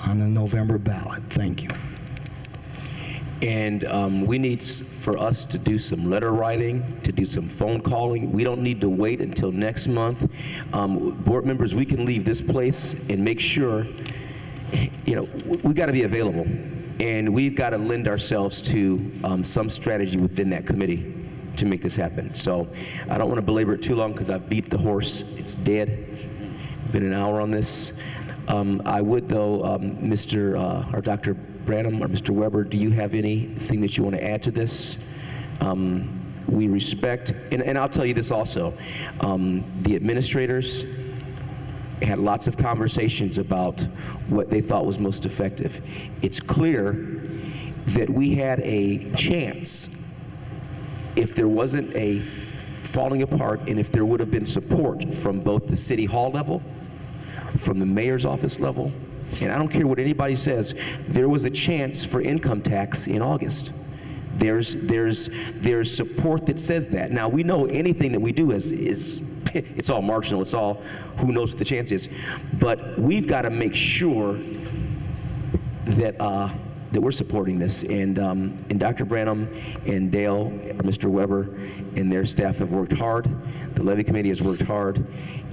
on the November ballot. Thank you. And we need for us to do some letter writing, to do some phone calling. We don't need to wait until next month. Board members, we can leave this place and make sure, we've got to be available. And we've got to lend ourselves to some strategy within that committee to make this happen. So I don't want to belabor it too long because I've beat the horse. It's dead. Been an hour on this. I would, though, Mr. or Dr. Branham or Mr. Weber, do you have anything that you want to add to this? We respect, and I'll tell you this also, the administrators had lots of conversations about what they thought was most effective. It's clear that we had a chance if there wasn't a falling apart and if there would have been support from both the city hall level, from the mayor's office level, and I don't care what anybody says, there was a chance for income tax in August. There's support that says that. Now, we know anything that we do is it's all marginal. It's all who knows what the chance is. But we've got to make sure that that we're supporting this. And Dr. Branham and Dale, or Mr. Weber, and their staff have worked hard. The levy committee has worked hard,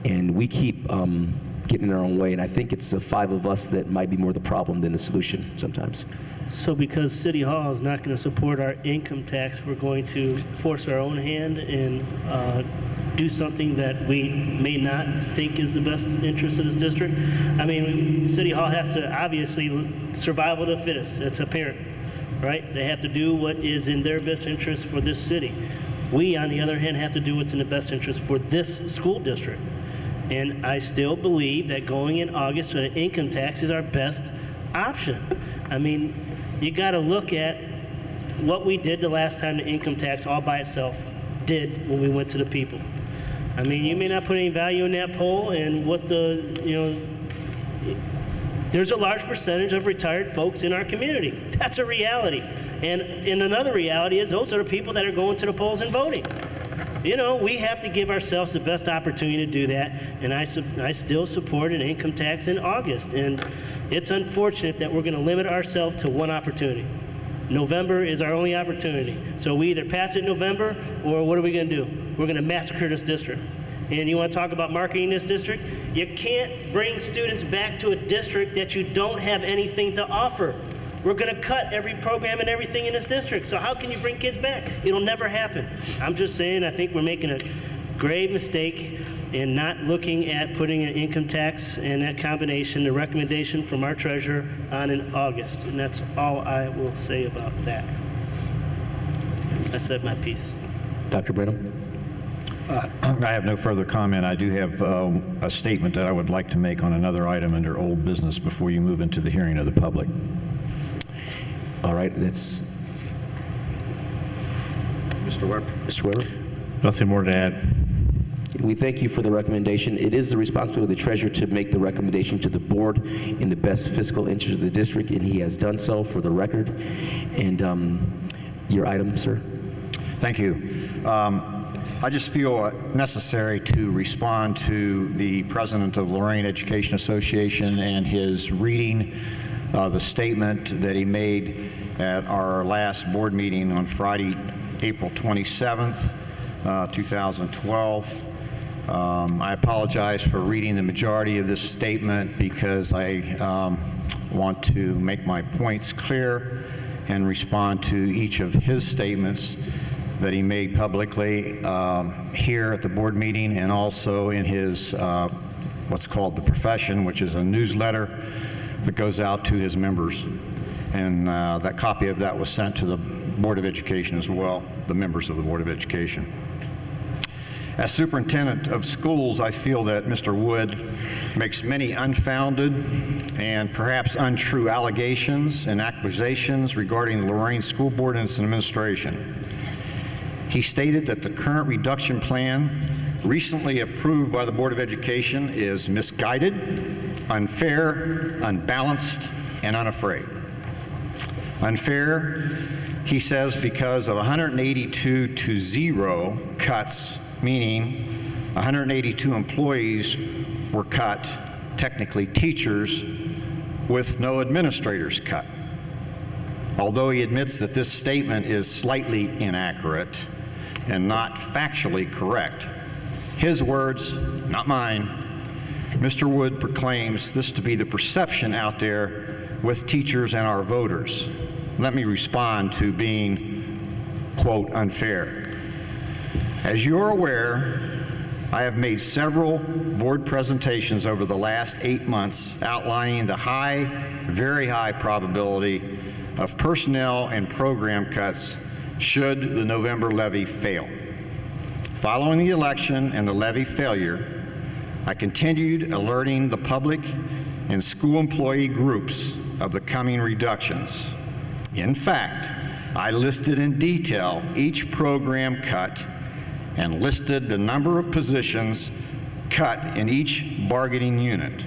and we keep getting in our own way. And I think it's the five of us that might be more the problem than the solution sometimes. So because City Hall is not going to support our income tax, we're going to force our own hand and do something that we may not think is the best interest of this district. I mean, City Hall has to obviously survival of the fittest. It's apparent, right? They have to do what is in their best interest for this city. We, on the other hand, have to do what's in the best interest for this school district. And I still believe that going in August with an income tax is our best option. I mean, you got to look at what we did the last time the income tax all by itself did when we went to the people. I mean, you may not put any value in that poll, and what there's a large percentage of retired folks in our community. That's a reality. And another reality is those are the people that are going to the polls and voting. You know, we have to give ourselves the best opportunity to do that, and I still support an income tax in August. And it's unfortunate that we're going to limit ourselves to one opportunity. November is our only opportunity. So we either pass it in November, or what are we going to do? We're going to massacre this district. And you want to talk about marketing this district? You can't bring students back to a district that you don't have anything to offer. We're going to cut every program and everything in this district. So how can you bring kids back? It'll never happen. I'm just saying, I think we're making a grave mistake in not looking at putting an income tax and that combination, the recommendation from our treasurer, on in August. And that's all I will say about that. I said my piece. Dr. Branham? I have no further comment. I do have a statement that I would like to make on another item under old business before you move into the hearing of the public. All right, that's Mr. Weber. Mr. Weber. Nothing more to add. We thank you for the recommendation. It is the responsibility of the treasurer to make the recommendation to the board in the best fiscal interest of the district, and he has done so for the record. And your item, sir. Thank you. I just feel necessary to respond to the president of Lorain Education Association and his reading the statement that he made at our last board meeting on Friday, April 27th, 2012. I apologize for reading the majority of this statement because I want to make my points clear and respond to each of his statements that he made publicly here at the board meeting and also in his what's called The Profession, which is a newsletter that goes out to his members. And that copy of that was sent to the Board of Education as well, the members of the Board of Education. As superintendent of schools, I feel that Mr. Wood makes many unfounded and perhaps untrue allegations and accusations regarding the Lorain School Board and its administration. He stated that the current reduction plan recently approved by the Board of Education is misguided, unfair, unbalanced, and unafraid. Unfair, he says, because of 182 to 0 cuts, meaning 182 employees were cut, technically teachers, with no administrators cut. Although he admits that this statement is slightly inaccurate and not factually correct, his words, not mine, Mr. Wood proclaims this to be the perception out there with teachers and our voters. Let me respond to being, quote, unfair. As you're aware, I have made several board presentations over the last 8 months outlining the very high probability of personnel and program cuts should the November levy fail. Following the election and the levy failure, I continued alerting the public and school employee groups of the coming reductions. In fact, I listed in detail each program cut and listed the number of positions cut in each bargaining unit: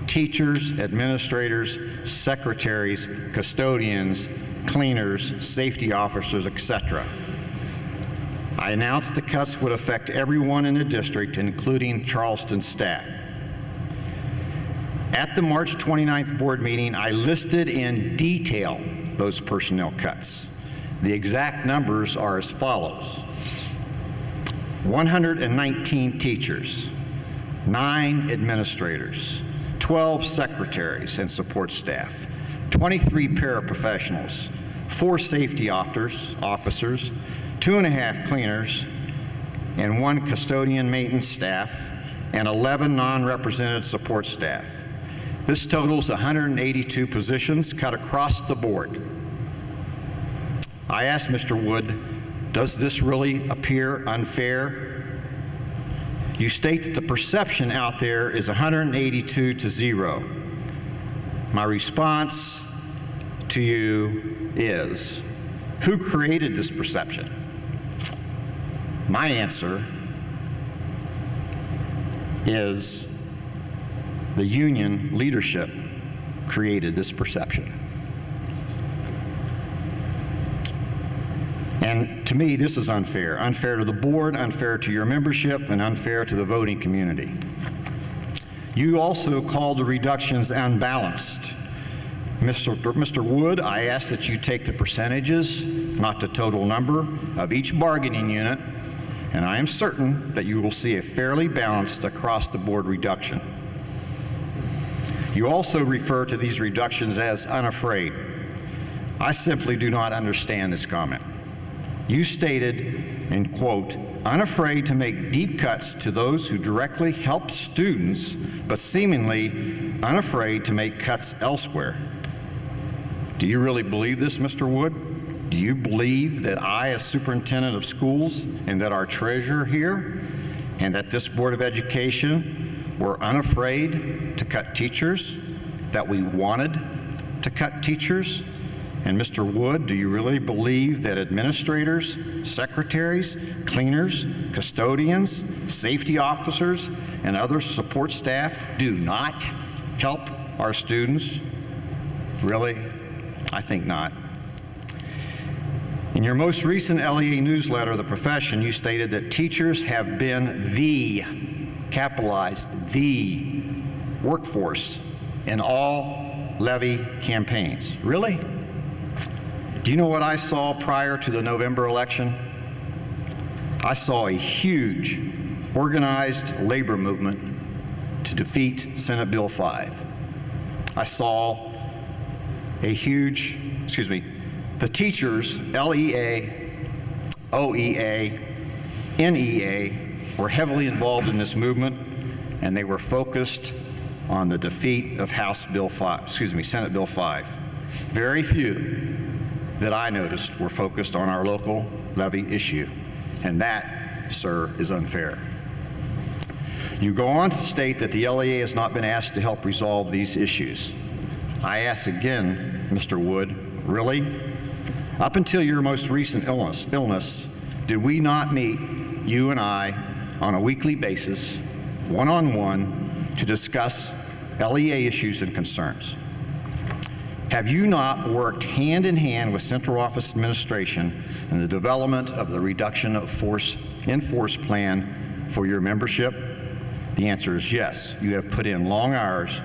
teachers, administrators, secretaries, custodians, cleaners, safety officers, etc. I announced the cuts would affect everyone in the district, including Charleston staff. At the March 29th board meeting, I listed in detail those personnel cuts. The exact numbers are as follows: 119 teachers, 9 administrators, 12 secretaries and support staff, 23 paraprofessionals, 4 safety officers, 2.5 cleaners, and 1 custodian maintenance staff, and 11 non-represented support staff. This totals 182 positions cut across the board. I asked Mr. Wood, does this really appear unfair? You state that the perception out there is 182 to 0. My response to you is, who created this perception? My answer is the union leadership created this perception. And to me, this is unfair. Unfair to the board, unfair to your membership, and unfair to the voting community. You also called the reductions unbalanced. Mr. Wood, I ask that you take the percentages, not the total number, of each bargaining unit, and I am certain that you will see a fairly balanced across-the-board reduction. You also refer to these reductions as unafraid. I simply do not understand this comment. You stated, and quote, unafraid to make deep cuts to those who directly help students, but seemingly unafraid to make cuts elsewhere. Do you really believe this, Mr. Wood? Do you believe that I, as superintendent of schools, and that our treasurer here, and that this Board of Education were unafraid to cut teachers, that we wanted to cut teachers? And Mr. Wood, do you really believe that administrators, secretaries, cleaners, custodians, safety officers, and other support staff do not help our students? Really? I think not. In your most recent LEA newsletter, The Profession, you stated that teachers have been the, capitalized, the workforce in all levy campaigns. Really? Do you know what I saw prior to the November election? I saw a huge organized labor movement to defeat Senate Bill 5. I saw a huge, the teachers, LEA, OEA, NEA, were heavily involved in this movement, and they were focused on the defeat of Senate Bill 5. Very few that I noticed were focused on our local levy issue, and that, sir, is unfair. You go on to state that the LEA has not been asked to help resolve these issues. I ask again, Mr. Wood, really? Up until your most recent illness, did we not meet, you and I, on a weekly basis, one-on-one, to discuss LEA issues and concerns? Have you not worked hand in hand with Central Office Administration in the development of the reduction of in force plan for your membership? The answer is yes. You have put in long hours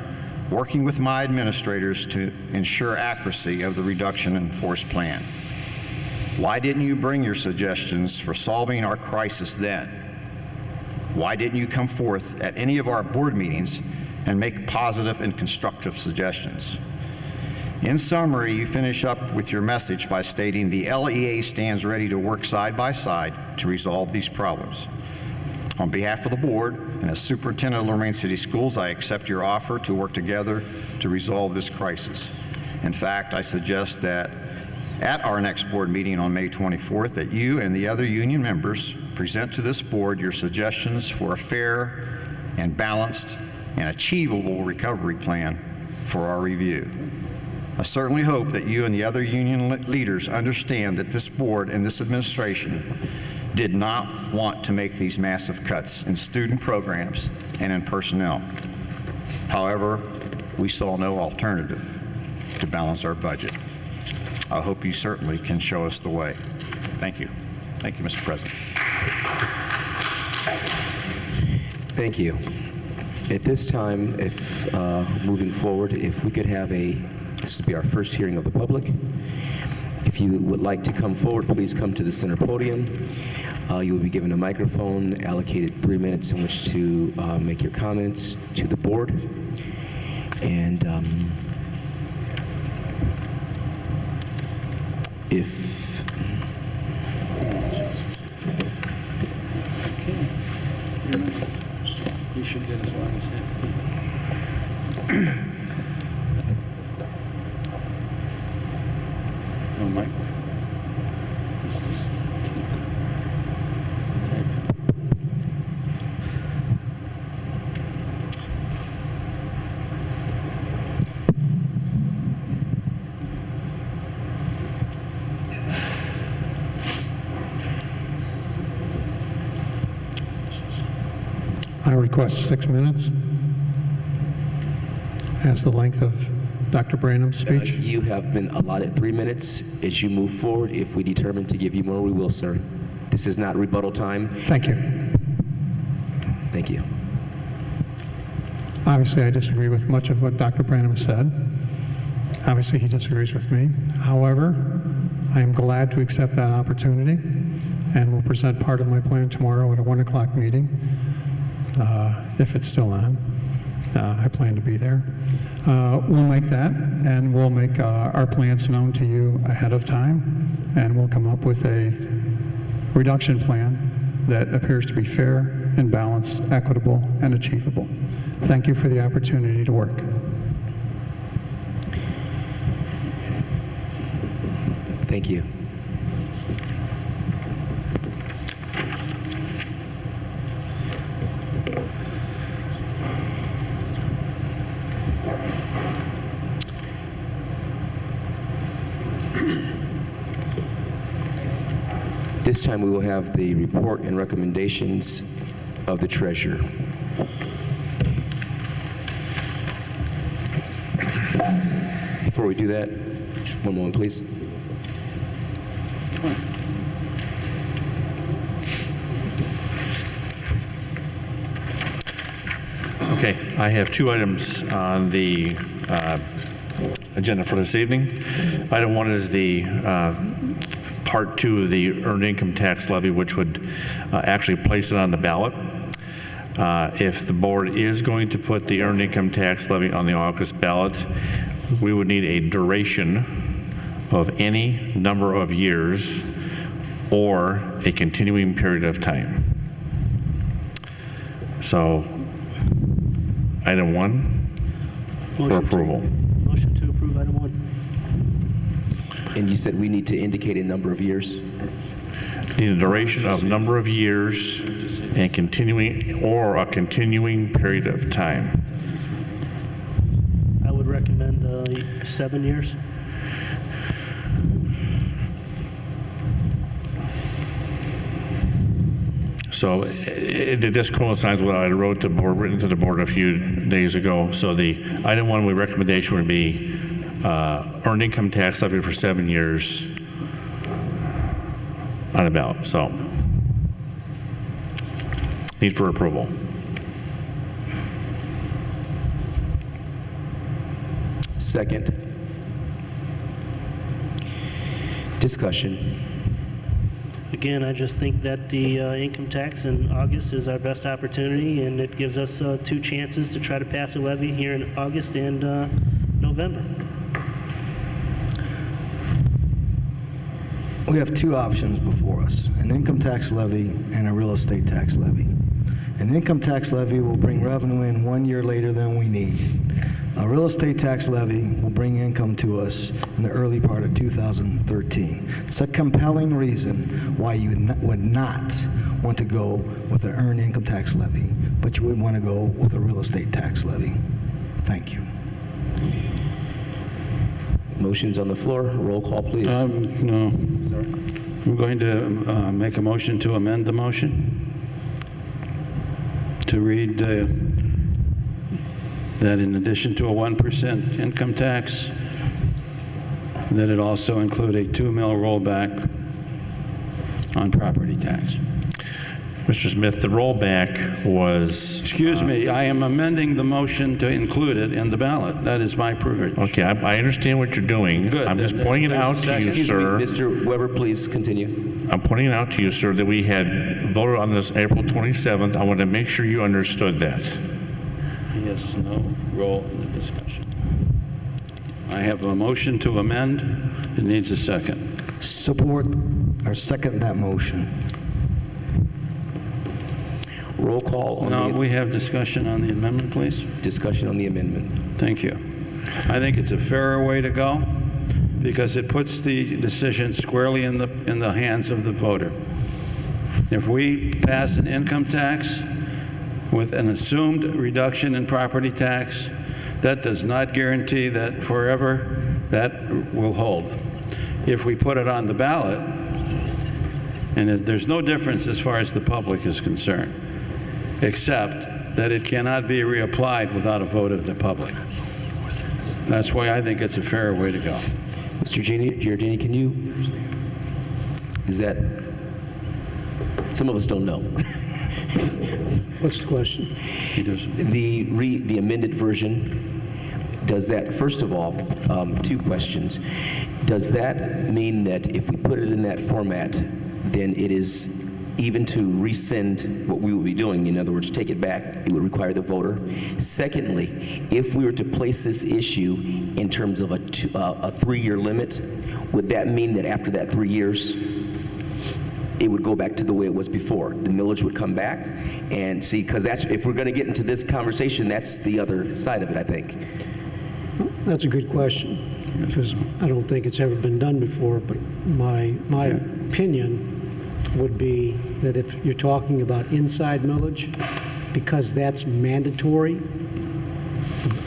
working with my administrators to ensure accuracy of the reduction in force plan. Why didn't you bring your suggestions for solving our crisis then? Why didn't you come forth at any of our board meetings and make positive and constructive suggestions? In summary, you finish up with your message by stating the LEA stands ready to work side by side to resolve these problems. On behalf of the board and as superintendent of Lorain City Schools, I accept your offer to work together to resolve this crisis. In fact, I suggest that at our next board meeting on May 24th, that you and the other union members present to this board your suggestions for a fair and balanced and achievable recovery plan for our review. I certainly hope that you and the other union leaders understand that this board and this administration did not want to make these massive cuts in student programs and in personnel. However, we saw no alternative to balance our budget. I hope you certainly can show us the way. Thank you. Thank you, Mr. President. Thank you. At this time, if moving forward, if we could have this will be our first hearing of the public. If you would like to come forward, please come to the center podium. You will be given a microphone, allocated 3 minutes in which to make your comments to the board. And if You should get as long as that. No, Mike. This is- I request 6 minutes as the length of Dr. Branham's speech. you have been allotted 3 minutes. As you move forward, if we determine to give you more, we will, sir. This is not rebuttal time. Thank you. Thank you. Obviously, I disagree with much of what Dr. Branham said. Obviously, he disagrees with me. However, I am glad to accept that opportunity and will present part of my plan tomorrow at a 1 o'clock meeting, if it's still on. I plan to be there. We'll make that, and we'll make our plans known to you ahead of time, and we'll come up with a reduction plan that appears to be fair and balanced, equitable, and achievable. Thank you for the opportunity to work. Thank you. This time we will have the report and recommendations of the treasurer. Before we do that, one moment, please. Okay, I have 2 items on the agenda for this evening. Item 1 is the Part 2 of the earned income tax levy, which would actually place it on the ballot. If the board is going to put the earned income tax levy on the August ballot, we would need a duration of any number of years or a continuing period of time. So, item 1 for approval. Motion to approve item 1. And you said we need to indicate a number of years? Need a duration of number of years and continuing, or a continuing period of time. I would recommend 7 years. So this coincides with what I wrote to board, written to the board a few days ago. So the item 1 recommendation would be earned income tax levy for 7 years on the ballot. So need for approval. Second. Discussion. Again, I just think that the income tax in August is our best opportunity, and it gives us 2 chances to try to pass a levy here in August and November. We have two options before us, an income tax levy and a real estate tax levy. An income tax levy will bring revenue in 1 year later than we need. A real estate tax levy will bring income to us in the early part of 2013. It's a compelling reason why you would not want to go with an earned income tax levy, but you would want to go with a real estate tax levy. Thank you. Motion's on the floor. Roll call, please. No. I'm going to make a motion to amend the motion to read that in addition to a 1% income tax, that it also include a 2 mil rollback on property tax. Mr. Smith, the rollback was... Excuse me, I am amending the motion to include it in the ballot. That is my privilege. Okay, I understand what you're doing. Good. I'm just pointing it out to you, Excuse sir. me, Mr. Weber, please continue. I'm pointing it out to you, sir, that we had voted on this April 27th. I want to make sure you understood that. Yes, no role in the discussion. I have a motion to amend. It needs a second. Support or second that motion. Roll call on No, the we have discussion on the amendment, please. discussion on the amendment. Thank you. I think it's a fairer way to go because it puts the decision squarely in the hands of the voter. If we pass an income tax with an assumed reduction in property tax, that does not guarantee that forever that will hold. If we put it on the ballot, and there's no difference as far as the public is concerned, except that it cannot be reapplied without a vote of the public. That's why I think it's a fairer way to go. Mr. Giardini, can you, is that, some of us don't know. What's the question? He does. The amended version, does that, first of all, two questions. Does that mean that if we put it in that format, then it is even to rescind what we will be doing, in other words, take it back, it would require the voter? Secondly, if we were to place this issue in terms of a 3-year limit, would that mean that after that 3 years, it would go back to the way it was before? The millage would come back? And see, because that's, if we're going to get into this conversation, that's the other side of it, I think. That's a good question, because I don't think it's ever been done before, but my opinion would be that if you're talking about inside millage, because that's mandatory,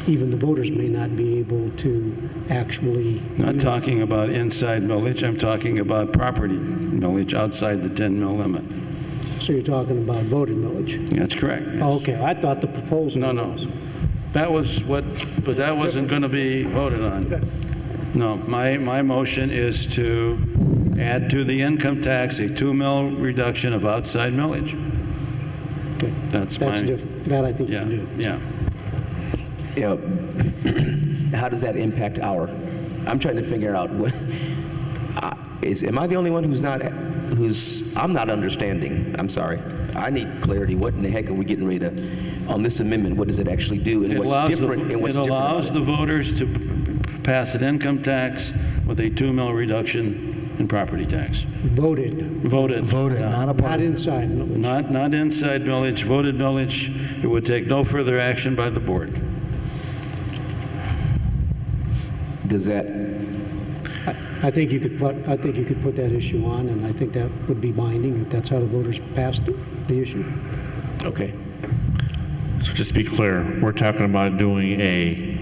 even the voters may not be able to actually... Not talking about inside millage, I'm talking about property millage outside the 10 mil limit. So you're talking about voted millage? That's correct. Yes. Oh, okay, I thought the proposal No. was... That was what, but that wasn't going to be voted on. No, my motion is to add to the income tax a 2 mil reduction of outside millage. Okay. That's different. That I think you can do. Yeah. How does that impact I'm trying to figure out what, am I the only one I'm not understanding? I'm sorry. I need clarity. What in the heck are we getting ready to, on this amendment, what does it actually do? And what's different? It allows the voters to pass an income tax with a 2 mil reduction in property tax. Voted, Voted, not a not part. inside millage. not inside millage, voted millage. It would take no further action by the board. Does that, I think you could put that issue on, and I think that would be binding if that's how the voters passed the issue. okay. So just to be clear, we're talking about doing a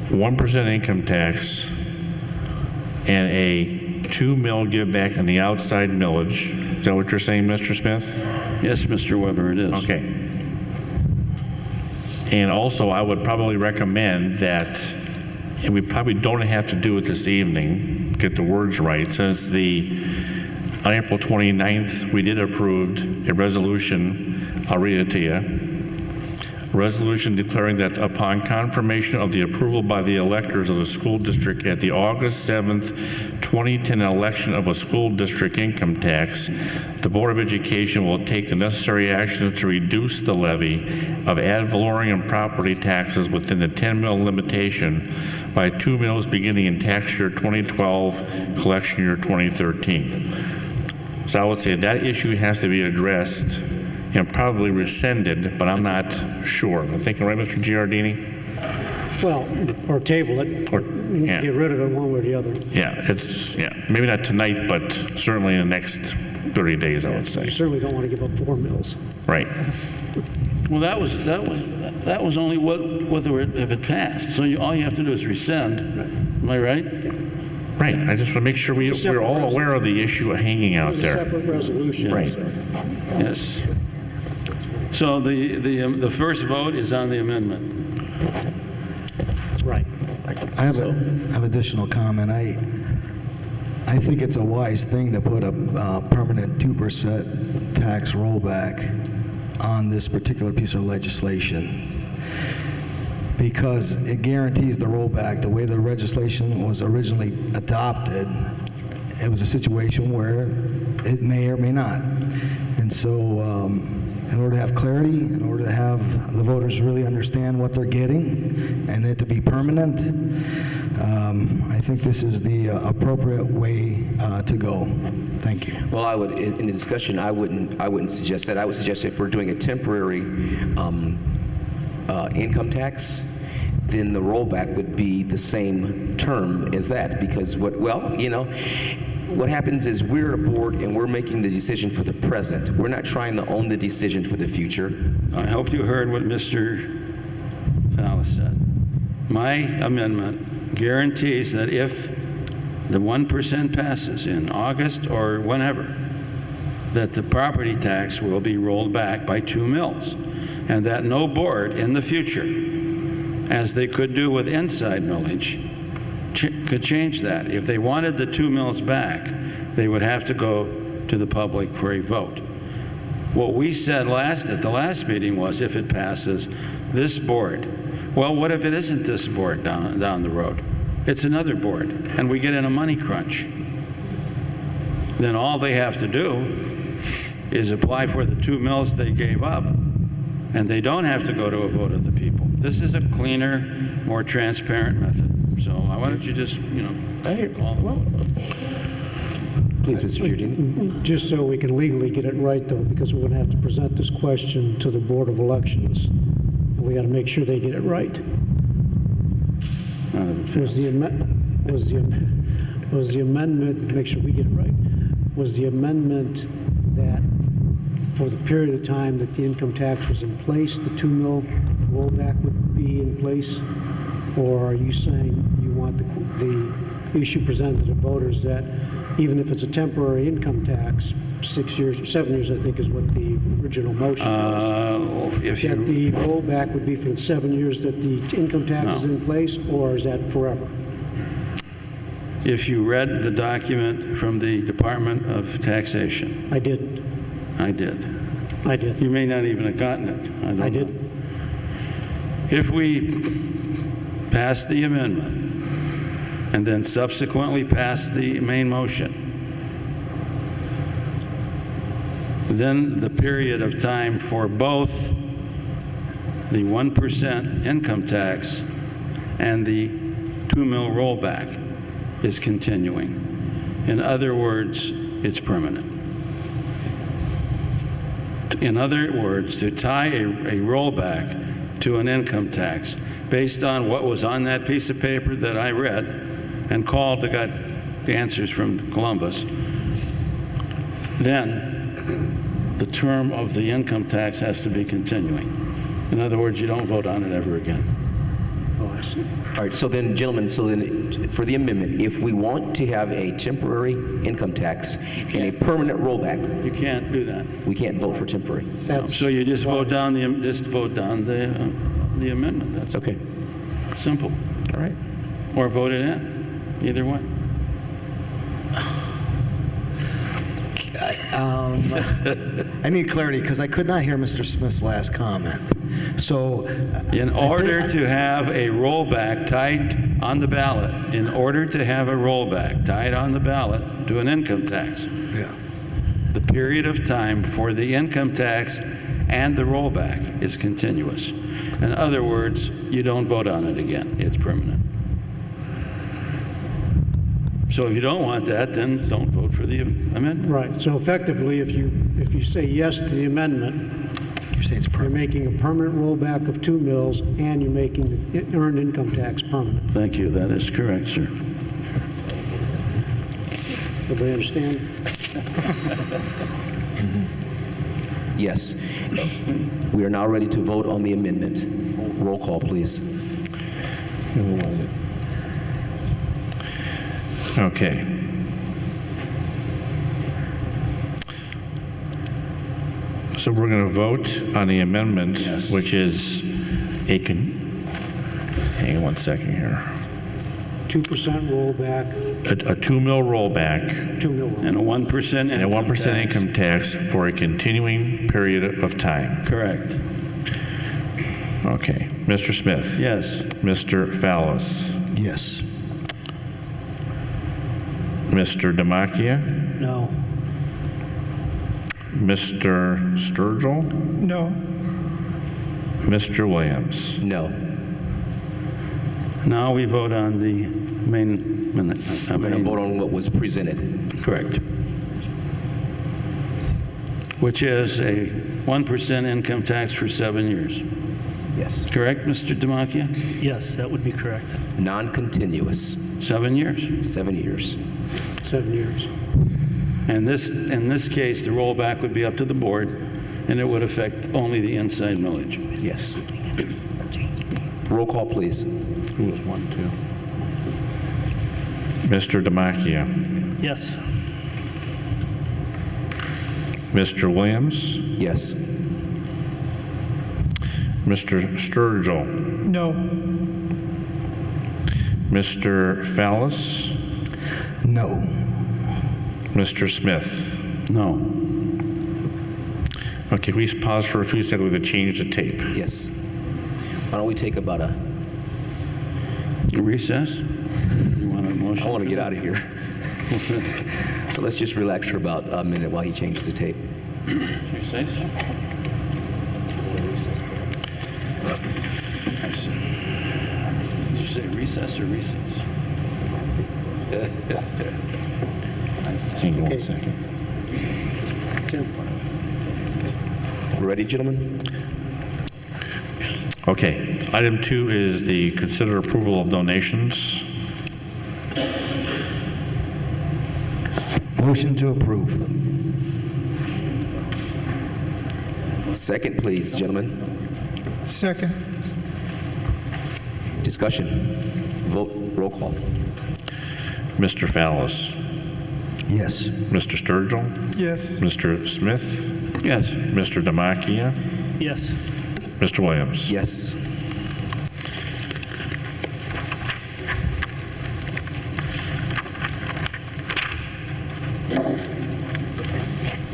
1% income tax and a 2 mil give back on the outside millage. Is that what you're saying, Mr. Smith? Yes, Mr. Weber, it is. Okay. And also, I would probably recommend that, and we probably don't have to do it this evening, get the words right, since on April 29th, we did approve a resolution, I'll read it to you. Resolution declaring that upon confirmation of the approval by the electors of the school district at the August 7th, 2010 election of a school district income tax, the Board of Education will take the necessary actions to reduce the levy of ad valorem property taxes within the 10 mil limitation by 2 mills beginning in tax year 2012, collection year 2013. So I would say that issue has to be addressed and probably rescinded, but I'm not sure. I'm thinking, right, Mr. Giardini? Well, or table it, Or, yeah. get rid of it one way or the other. Maybe not tonight, but certainly in the next 30 days, I would say. You certainly don't want to give up 4 mills. Right. Well, that was only if it passed. So all you have to do is rescind. Am I right? Right. I just want to make sure we're all aware of the issue hanging out It's a there. separate resolution. Right. Yes. So the first vote is on the amendment. Right. I have an additional comment. I think it's a wise thing to put a permanent 2% tax rollback on this particular piece of legislation because it guarantees the rollback. The way the legislation was originally adopted, it was a situation where it may or may not. And so in order to have clarity, in order to have the voters really understand what they're getting and it to be permanent, I think this is the appropriate way to go. Thank you. Well, I would, in the discussion, I wouldn't suggest that. I would suggest if we're doing a temporary income tax, then the rollback would be the same term as that. Because what happens is we're a board and we're making the decision for the present. We're not trying to own the decision for the future. I hope you heard what Mr. Fallis said. My amendment guarantees that if the 1% passes in August or whenever, that the property tax will be rolled back by 2 mills, and that no board in the future, as they could do with inside millage, could change that. If they wanted the 2 mills back, they would have to go to the public for a vote. What we said at the last meeting was, if it passes, this board. Well, what if it isn't this board down the road? It's another board, and we get in a money crunch. Then all they have to do is apply for the 2 mills they gave up, and they don't have to go to a vote of the people. This is a cleaner, more transparent method. So why don't you just, call the vote? Please, Mr. Giardini. Just so we can legally get it right, though, because we're going to have to present this question to the Board of Elections. And we got to make sure they get it right. Was the amendment, make sure we get it right, was the amendment that for the period of time that the income tax was in place, the 2 mil rollback would be in place? Or are you saying you want the issue presented to the voters that even if it's a temporary income tax, 6 years or 7 years, I think is what the original motion was, that the rollback would be for the 7 years that the income tax is in place, or is that forever? If you read the document from the Department of Taxation. I did. I did. I did. You may not even have gotten it. I did. If we pass the amendment and then subsequently pass the main motion, then the period of time for both the 1% income tax and the 2 mil rollback is continuing. In other words, it's permanent. In other words, to tie a rollback to an income tax based on what was on that piece of paper that I read and called to get the answers from Columbus, then the term of the income tax has to be continuing. In other words, you don't vote on it ever again. Oh, I see. All right, so then, gentlemen, for the amendment, if we want to have a temporary income tax and a permanent rollback, You can't do that. we can't vote for temporary. So you just vote down the amendment. That's Okay. simple. All right. Or vote it in. Either way. I need clarity because I could not hear Mr. Smith's last comment. So, In order to have a rollback tied on the ballot, to an income tax, yeah. the period of time for the income tax and the rollback is continuous. In other words, you don't vote on it again. It's permanent. So if you don't want that, then don't vote for the amendment. Right, so effectively, if you say yes to the amendment, You're saying it's you're permanent. making a permanent rollback of 2 mills, and you're making the earned income tax permanent. Thank you. That is correct, sir. Everybody understand? Yes. We are now ready to vote on the amendment. Roll call, please. Okay. So we're going to vote on the amendment, which is hang on one second here. 2% rollback, A 2 mil rollback 2 mil rollback. And a 1% and a 1% income tax for a continuing period of time. Correct. Okay. Mr. Smith? Yes. Mr. Fallis? Yes. Mr. Demakia? No. Mr. Sturgill? No. Mr. Williams? No. Now we vote on the main minute. We're going to vote on what was presented. Correct. Which is a 1% income tax for 7 years. Yes. Correct, Mr. Demakia? Yes, that would be correct. Non-continuous, 7 years. 7 years. 7 years. And in this case, the rollback would be up to the board, and it would affect only the inside millage. Yes. Roll call, please. Who was 1, 2? Mr. Demakia? Yes. Mr. Williams? Yes. Mr. Sturgill? No. Mr. Fallis? No. Mr. Smith? No. Okay, we pause for a few seconds to change the tape. Yes. Why don't we take about a... Recess? You want a motion? I want to get out of here. So let's just relax for about a minute while he changes the tape. Recess? I see. Did you say recess or recess? Hang on 1 second. We're ready, gentlemen? Okay, item 2 is the consider approval of donations. Motion to approve. Second, please, gentlemen. Second. Discussion. Vote. Roll call. Mr. Fallis? Yes. Mr. Sturgill? Yes. Mr. Smith? Yes. Mr. Demakia? Yes. Mr. Williams? Yes.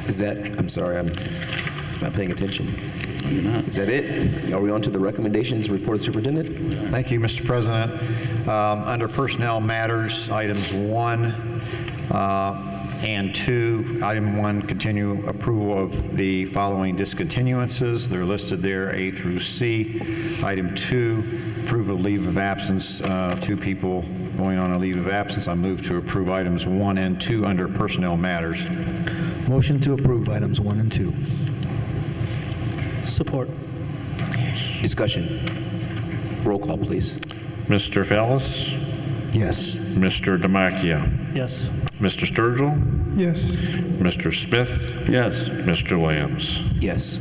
Is that, I'm sorry, I'm not paying attention. Is that it? Are we on to the recommendations, report of superintendent? Thank you, Mr. President. Under Personnel Matters, items 1 and 2. Item 1, continue approval of the following discontinuances. They're listed there, A through C. Item 2, approve of leave of absence, 2 people going on a leave of absence. I move to approve items 1 and 2 under Personnel Matters. Motion to approve items 1 and 2. Support. Discussion. Roll call, please. Mr. Fallis? Yes. Mr. Demakia? Yes. Mr. Sturgill? Yes. Mr. Smith? Yes. Mr. Williams? Yes.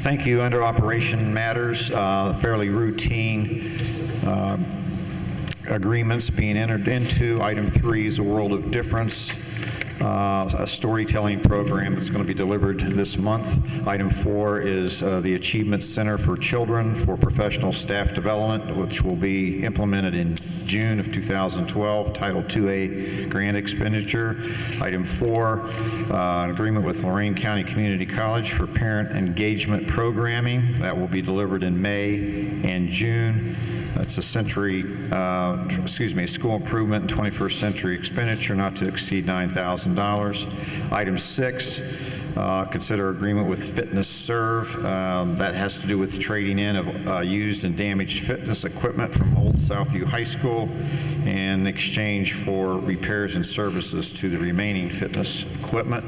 Thank you. Under Operation Matters, fairly routine agreements being entered into. Item 3 is a World of Difference, a storytelling program that's going to be delivered this month. Item 4 is the Achievement Center for Children for Professional Staff Development, which will be implemented in June of 2012, Title 2A grant expenditure. Item 4, an agreement with Lorain County Community College for parent engagement programming. That will be delivered in May and June. That's a school improvement and 21st century expenditure not to exceed $9,000. Item 6, Consider agreement with Fitness Serve. That has to do with trading in of used and damaged fitness equipment from Old Southview High School in exchange for repairs and services to the remaining fitness equipment.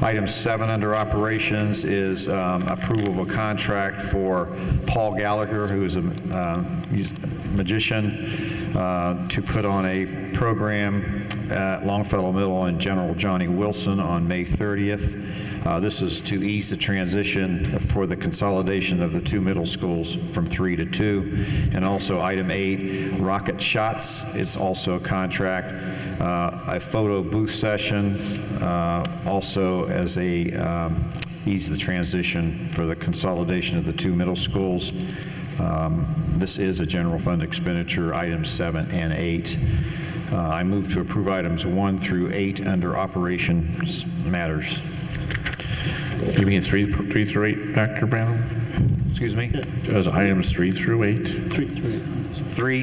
Item 7 under operations is approval of a contract for Paul Gallagher, who is a magician, to put on a program at Longfellow Middle and General Johnny Wilson on May 30th. This is to ease the transition for the consolidation of the two middle schools from 3 to 2. And also item 8, Rocket Shots. It's also a contract, a photo booth session, also as a ease the transition for the consolidation of the two middle schools. This is a general fund expenditure, items 7 and 8. I move to approve items 1 through 8 under operations matters. You mean 3 through 8, Dr. Branham? Excuse me? As items 3 through 8? 3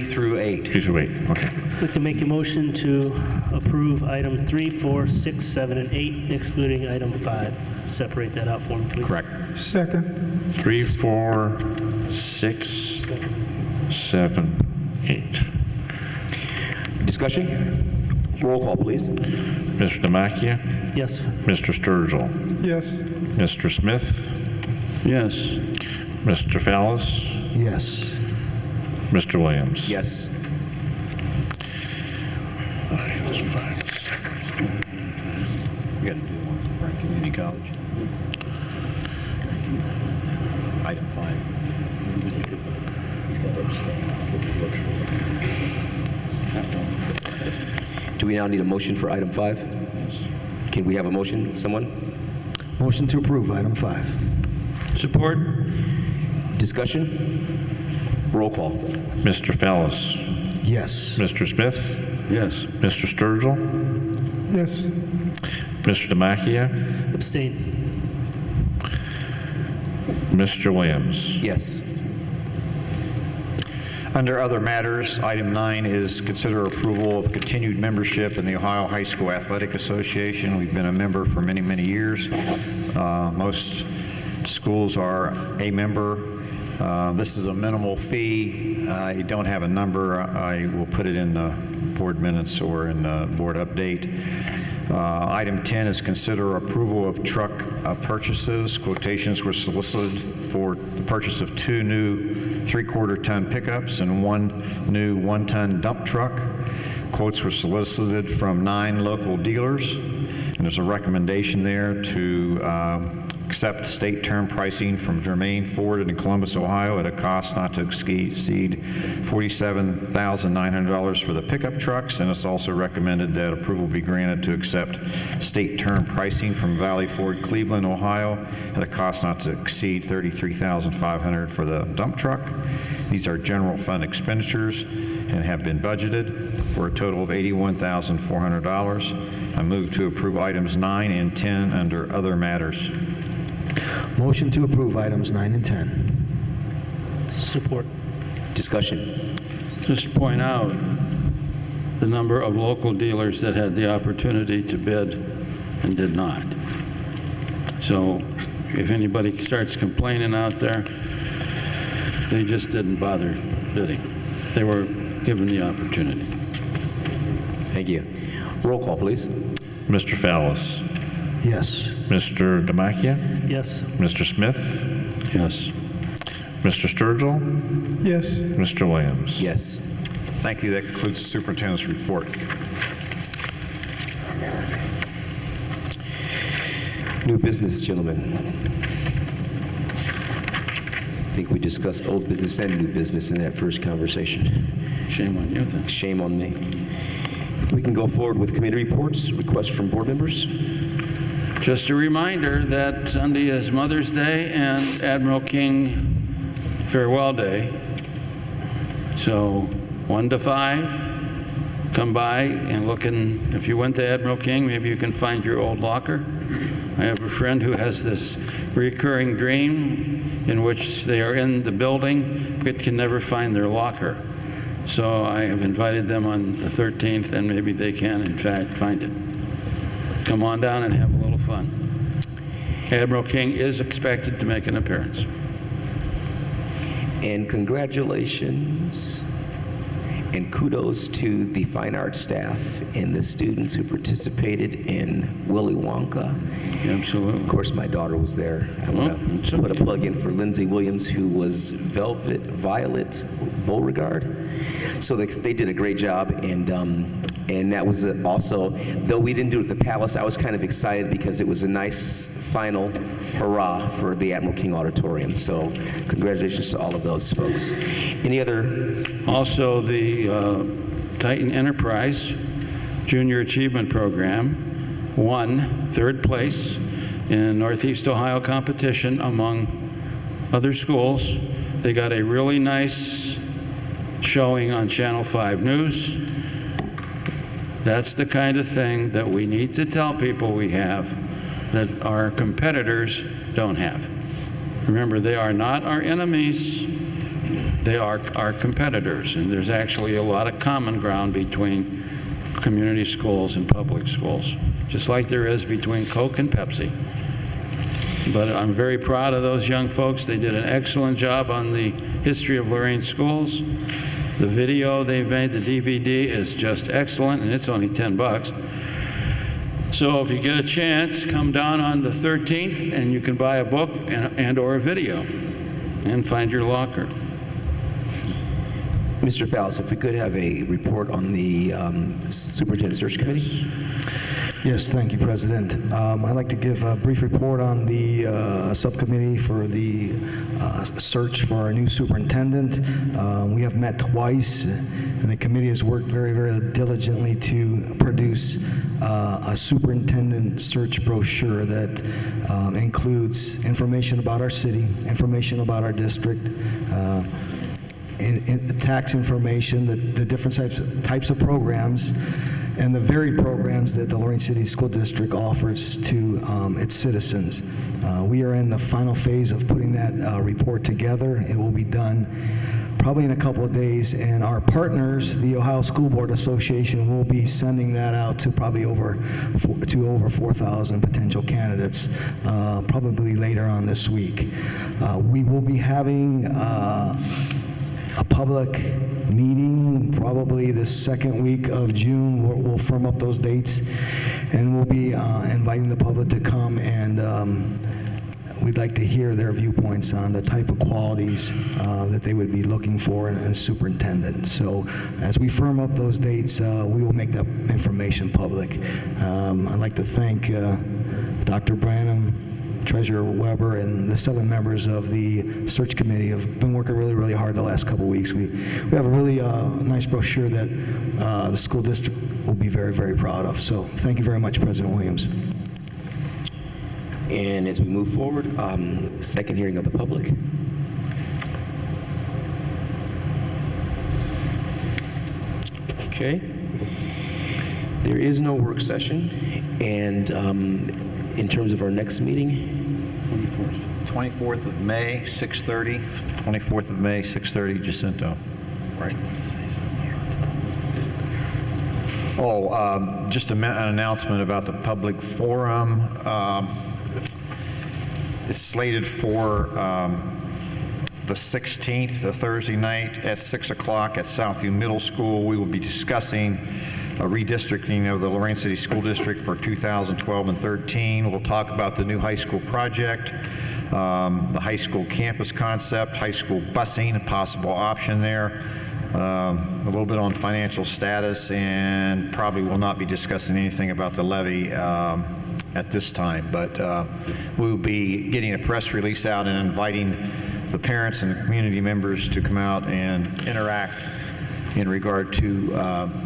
through 8. 3 through 8, okay. I'd like to make a motion to approve item 3, 4, 6, 7, and 8, excluding item 5. Separate that out for me, please. Correct. Second. 3, 4, 6, 7, 8. Discussion? Roll call, please. Mr. Demakia? Yes. Mr. Sturgill? Yes. Mr. Smith? Yes. Mr. Fallis? Yes. Mr. Williams? Yes. Okay, that's 5. You got to do one for community college. Item 5. Do we now need a motion for item 5? Can we have a motion? Someone? Motion to approve item 5. Support? Discussion? Roll call. Mr. Fallis? Yes. Mr. Smith? Yes. Mr. Sturgill? Yes. Mr. Demakia? Abstain. Mr. Williams? Yes. Under other matters, item 9 is consider approval of continued membership in the Ohio High School Athletic Association. We've been a member for many, many years. Most schools are a member. This is a minimal fee. I don't have a number. I will put it in the board minutes or in the board update. Item 10 is consider approval of truck purchases. Quotations were solicited for the purchase of 2 new 3/4 ton pickups and 1 new 1-ton dump truck. Quotes were solicited from 9 local dealers, and there's a recommendation there to accept state term pricing from Germain Ford in Columbus, Ohio at a cost not to exceed $47,900 for the pickup trucks, and it's also recommended that approval be granted to accept state term pricing from Valley Ford, Cleveland, Ohio at a cost not to exceed $33,500 for the dump truck. These are general fund expenditures and have been budgeted for a total of $81,400. I move to approve items 9 and 10 under other matters. Motion to approve items 9 and 10. Support. Discussion? Just point out the number of local dealers that had the opportunity to bid and did not. So if anybody starts complaining out there, they just didn't bother bidding. They were given the opportunity. Thank you. Roll call, please. Mr. Fallis? Yes. Mr. Demakia? Yes. Mr. Smith? Yes. Mr. Sturgill? Yes. Mr. Williams? Yes. Thank you. That concludes the superintendent's report. New business, gentlemen. I think we discussed old business and new business in that first conversation. Shame on you then. Shame on me. If we can go forward with committee reports, requests from board members. Just a reminder that Sunday is Mother's Day and Admiral King Farewell Day. So 1 to 5, come by and look in. If you went to Admiral King, maybe you can find your old locker. I have a friend who has this recurring dream in which they are in the building but can never find their locker. So I have invited them on the 13th, and maybe they can, in fact, find it. Come on down and have a little fun. Admiral King is expected to make an appearance. And congratulations and kudos to the fine arts staff and the students who participated in Willy Wonka. Absolutely. Of course, my daughter was there. I want it's to put a okay. plug in for Lindsay Williams, who was Violet Beauregard. So they did a great job, and that was also, though we didn't do it at the Palace, I was kind of excited because it was a nice final hurrah for the Admiral King Auditorium. So congratulations to all of those folks. Any other? Also, the Titan Enterprise Junior Achievement Program won third place in Northeast Ohio competition among other schools. They got a really nice showing on Channel 5 News. That's the kind of thing that we need to tell people we have that our competitors don't have. Remember, they are not our enemies. They are our competitors, and there's actually a lot of common ground between community schools and public schools, just like there is between Coke and Pepsi. But I'm very proud of those young folks. They did an excellent job on the history of Lorain schools. The video they've made, the DVD, is just excellent, and it's only $10. So if you get a chance, come down on the 13th, and you can buy a book and or a video, and find your locker. Mr. Fowles, if we could have a report on the Superintendent Search Committee? Yes, thank you, President. I'd like to give a brief report on the subcommittee for the search for our new superintendent. We have met twice, and the committee has worked very, very diligently to produce a superintendent search brochure that includes information about our city, information about our district, tax information, the different types of programs, and the varied programs that the Lorain City School District offers to its citizens. We are in the final phase of putting that report together. It will be done probably in a couple of days, and our partners, the Ohio School Board Association, will be sending that out to probably over 4,000 potential candidates, probably later on this week. We will be having a public meeting probably the second week of June. We'll firm up those dates, and we'll be inviting the public to come, and we'd like to hear their viewpoints on the type of qualities that they would be looking for in a superintendent. So as we firm up those dates, we will make that information public. I'd like to thank Dr. Branham, Treasurer Weber, and the 7 members of the search committee have been working really, really hard the last couple of weeks. We have a really nice brochure that the school district will be very, very proud of. So thank you very much, President Williams. And as we move forward, second hearing of the public. Okay. There is no work session, and in terms of our next meeting, 24th of May, 6:30. 24th of May, 6:30, Jacinto. Right. Oh, just an announcement about the public forum. It's slated for the 16th, a Thursday night at 6 o'clock at Southview Middle School. We will be discussing a redistricting of the Lorain City School District for 2012 and 13. We'll talk about the new high school project, the high school campus concept, high school busing, a possible option there, a little bit on financial status, and probably will not be discussing anything about the levy at this time. But we'll be getting a press release out and inviting the parents and the community members to come out and interact in regard to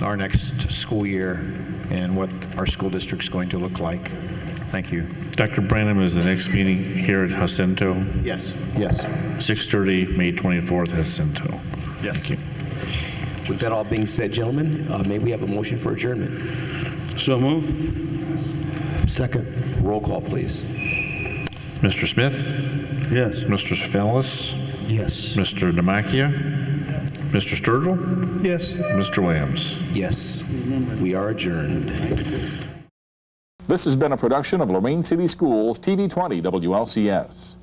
our next school year and what our school district's going to look like. Thank you. Dr. Branham, is the next meeting here at Jacinto? Yes. Yes. 6:30, May 24th, Jacinto. Yes. Thank you. with that all being said, gentlemen, may we have a motion for adjournment? So move. Second. Roll call, please. Mr. Smith? Yes. Mr. Fellis? Yes. Mr. Demakia? Mr. Sturgill? Yes. Mr. Williams? Yes, we are adjourned. This has been a production of Lorain City Schools TV 20 WLCS.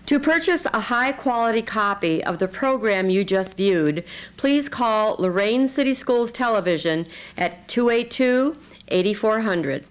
To purchase a high-quality copy of the program you just viewed, please call Lorain City Schools Television at 282-8400.